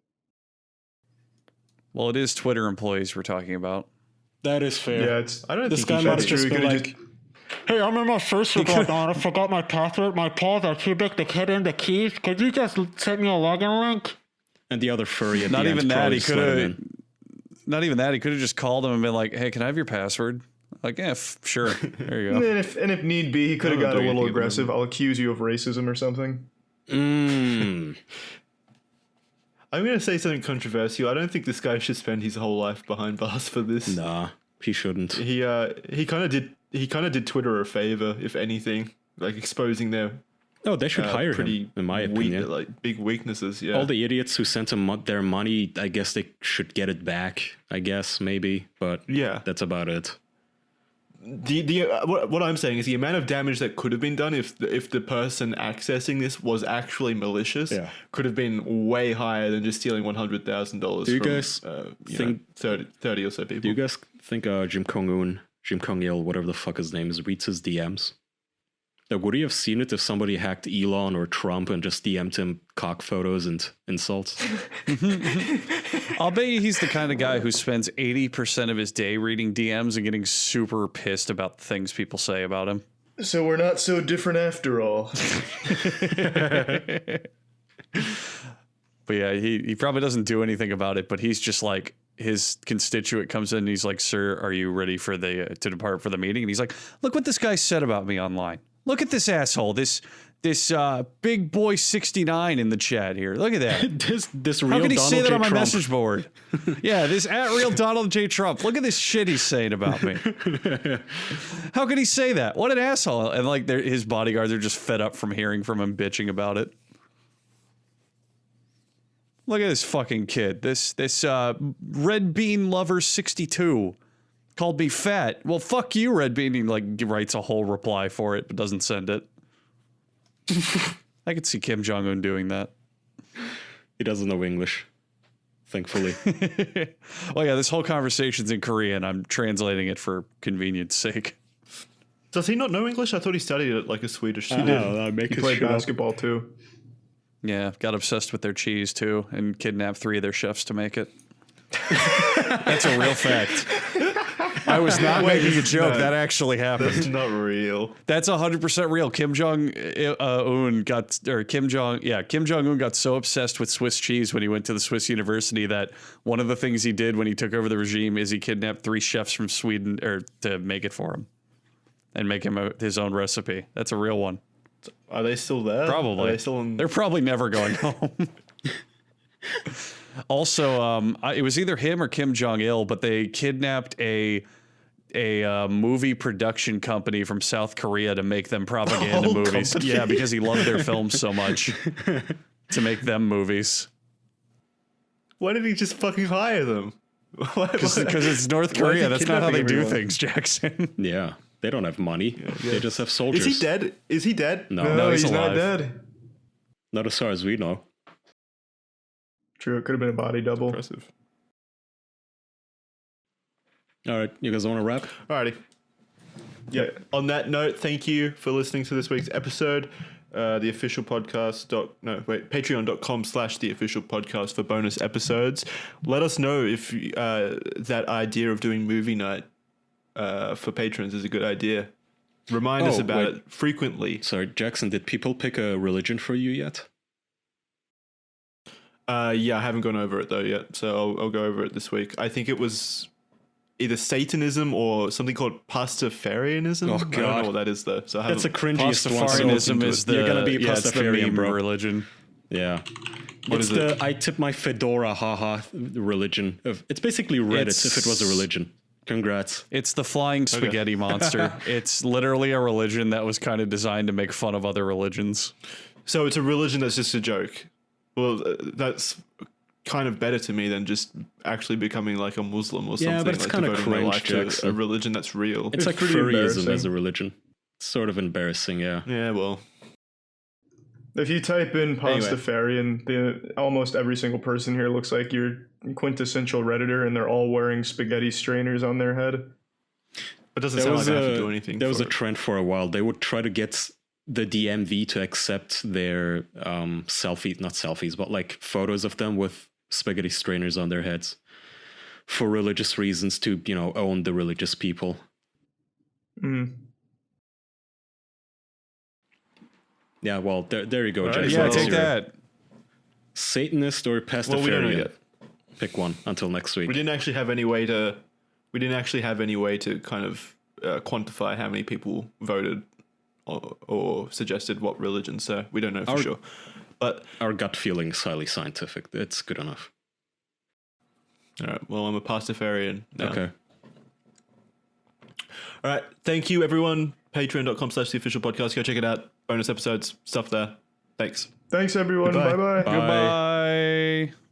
Well, it is Twitter employees we're talking about. That is fair. Yeah, it's. I don't This think guy he might should have just true, he been could've like, "Hey, I'm in my first report on. I forgot my password. My paws are too big to get in the keys. Could you just send me a login link?" And the other furry at Not the end even that. probably He just let could him have. in. Not even that. He could have just called them and been like, "Hey, can I have your password?" Like, yeah, sure. There you And go. if need be, he could have I'm not got a doing little anything at the aggressive. I'll accuse you of racism or something. I'm going to say something controversial. I don't think this guy should spend his whole life behind bars for this. Nah, he shouldn't. He kind of did Twitter a favor, if anything, like exposing their Oh, they should hire him, in my opinion. like big weaknesses. Yeah. All the idiots who sent him their money, I guess they should get it back. I guess, maybe. But Yeah. that's about it. What I'm saying is the amount of damage that could have been done if the person accessing this was actually malicious could have been way higher than just stealing $100,000 Do you from guys think 30 or so people. Do you guys think Jim Jong-il, whatever the fuck his name is, reads his DMs? Like, would he have seen it if somebody hacked Elon or Trump and just DM'd him cock photos and insults? I'll bet you he's the kind of guy who spends 80% of his day reading DMs and getting super pissed about the things people say about him. So we're not so different after all. But yeah, he probably doesn't do anything about it, but he's just like, his constituent comes in and he's like, "Sir, are you ready for to depart for the meeting?" And he's like, "Look what this guy said about me online. Look at this asshole, this big boy 69 in the chat here. Look at that. this real How could he Donald say that J. on my Trump. message board? Yeah, this at real Donald J. Trump. Look at this shit he's saying about me. How could he say that? What an asshole!" And like his bodyguards are just fed up from hearing from him bitching about it. Look at this fucking kid. This Red Bean Lover 62 called me fat. Well, fuck you, Red Bean. He like writes a whole reply for it, but doesn't send it. I could see Kim Jong-un doing that. He doesn't know English, thankfully. Well, yeah, this whole conversation's in Korean. I'm translating it for convenience sake. Does he not know English? I thought he studied it like a Swedish I student. don't know, He played basketball too. Yeah, got obsessed with their cheese too and kidnapped 3 of their chefs to make it. That's a real fact. I was not making a joke. That actually happened. That's not real. That's 100% real. Kim Jong-un got so obsessed with Swiss cheese when he went to the Swiss university that one of the things he did when he took over the regime is he kidnapped 3 chefs from Sweden to make it for him and make him his own recipe. That's a real one. Are they still there? Probably. Are they still in? They're probably never going home. Also, it was either him or Kim Jong-il, but they kidnapped a movie production company from South Korea to make them propaganda movies. Company. Yeah, because he loved their films so much to make them movies. Why did he just fucking hire them? Because it's North Why is he Korea. That's not how they kidnapping do everyone? things, Jackson. Yeah, they don't have money. They just have soldiers. Is he dead? Is he dead? No, No, he's he's not alive. dead. not as far as we know. True, it could have been a body double. Impressive. All right, you guys want to wrap? Alrighty. Yeah. On that note, thank you for listening to this week's episode. The official podcast patreon.com/the official podcast for bonus episodes. Let us know if that idea of doing movie night for patrons is a good idea. Remind us about wait. it frequently. Sorry, Jackson, did people pick a religion for you yet? Yeah, I haven't gone over it though yet, so I'll go over it this week. I think it was either Satanism or something called Pastafarianism. Oh, I don't God. know what that is though. So I That's the haven't. cringiest one. so Pastafarianism is the You're gonna be a it's the Pastafarian, meme bro. religion. Yeah. What It's is it? I tip my fedora, haha, religion. It's basically Reddit It's- if it was a religion. Congrats. It's the flying spaghetti monster. It's literally a religion that was kind of designed to make fun of other religions. So it's a religion that's just a joke. Well, that's kind of better to me than just actually becoming like a Muslim or something. Yeah, but it's like kinda devoting my cringe, life to Jackson. a religion that's real. It's like pretty furryism embarrassing. as a religion. It's sort of embarrassing, yeah. Yeah, well, If you type in Pastafarian, almost every single person here looks like your quintessential Redditor, and they're all wearing spaghetti strainers on their head. it doesn't sound like I have to do anything. There was for a it. trend for a while. They would try to get the DMV to accept their not selfies, but like photos of them with spaghetti strainers on their heads for religious reasons to, own the religious people. Mm. Yeah, well, there you go, All right, Jason. Yeah, Well, take You're that. Satanist or Pastafarian? Well, we don't know yet. Pick one until next week. We didn't actually have any way to kind of quantify how many people voted or suggested what religion. So we don't know for Our- sure. But Our gut feeling is highly scientific. It's good enough. all right, well, I'm a pastafarian now. Okay. All right, thank you, everyone. Patreon.com/theofficialpodcast. Go check it out. Bonus episodes, stuff there. Thanks. Thanks, everyone. Goodbye. Bye-bye. Bye. Goodbye.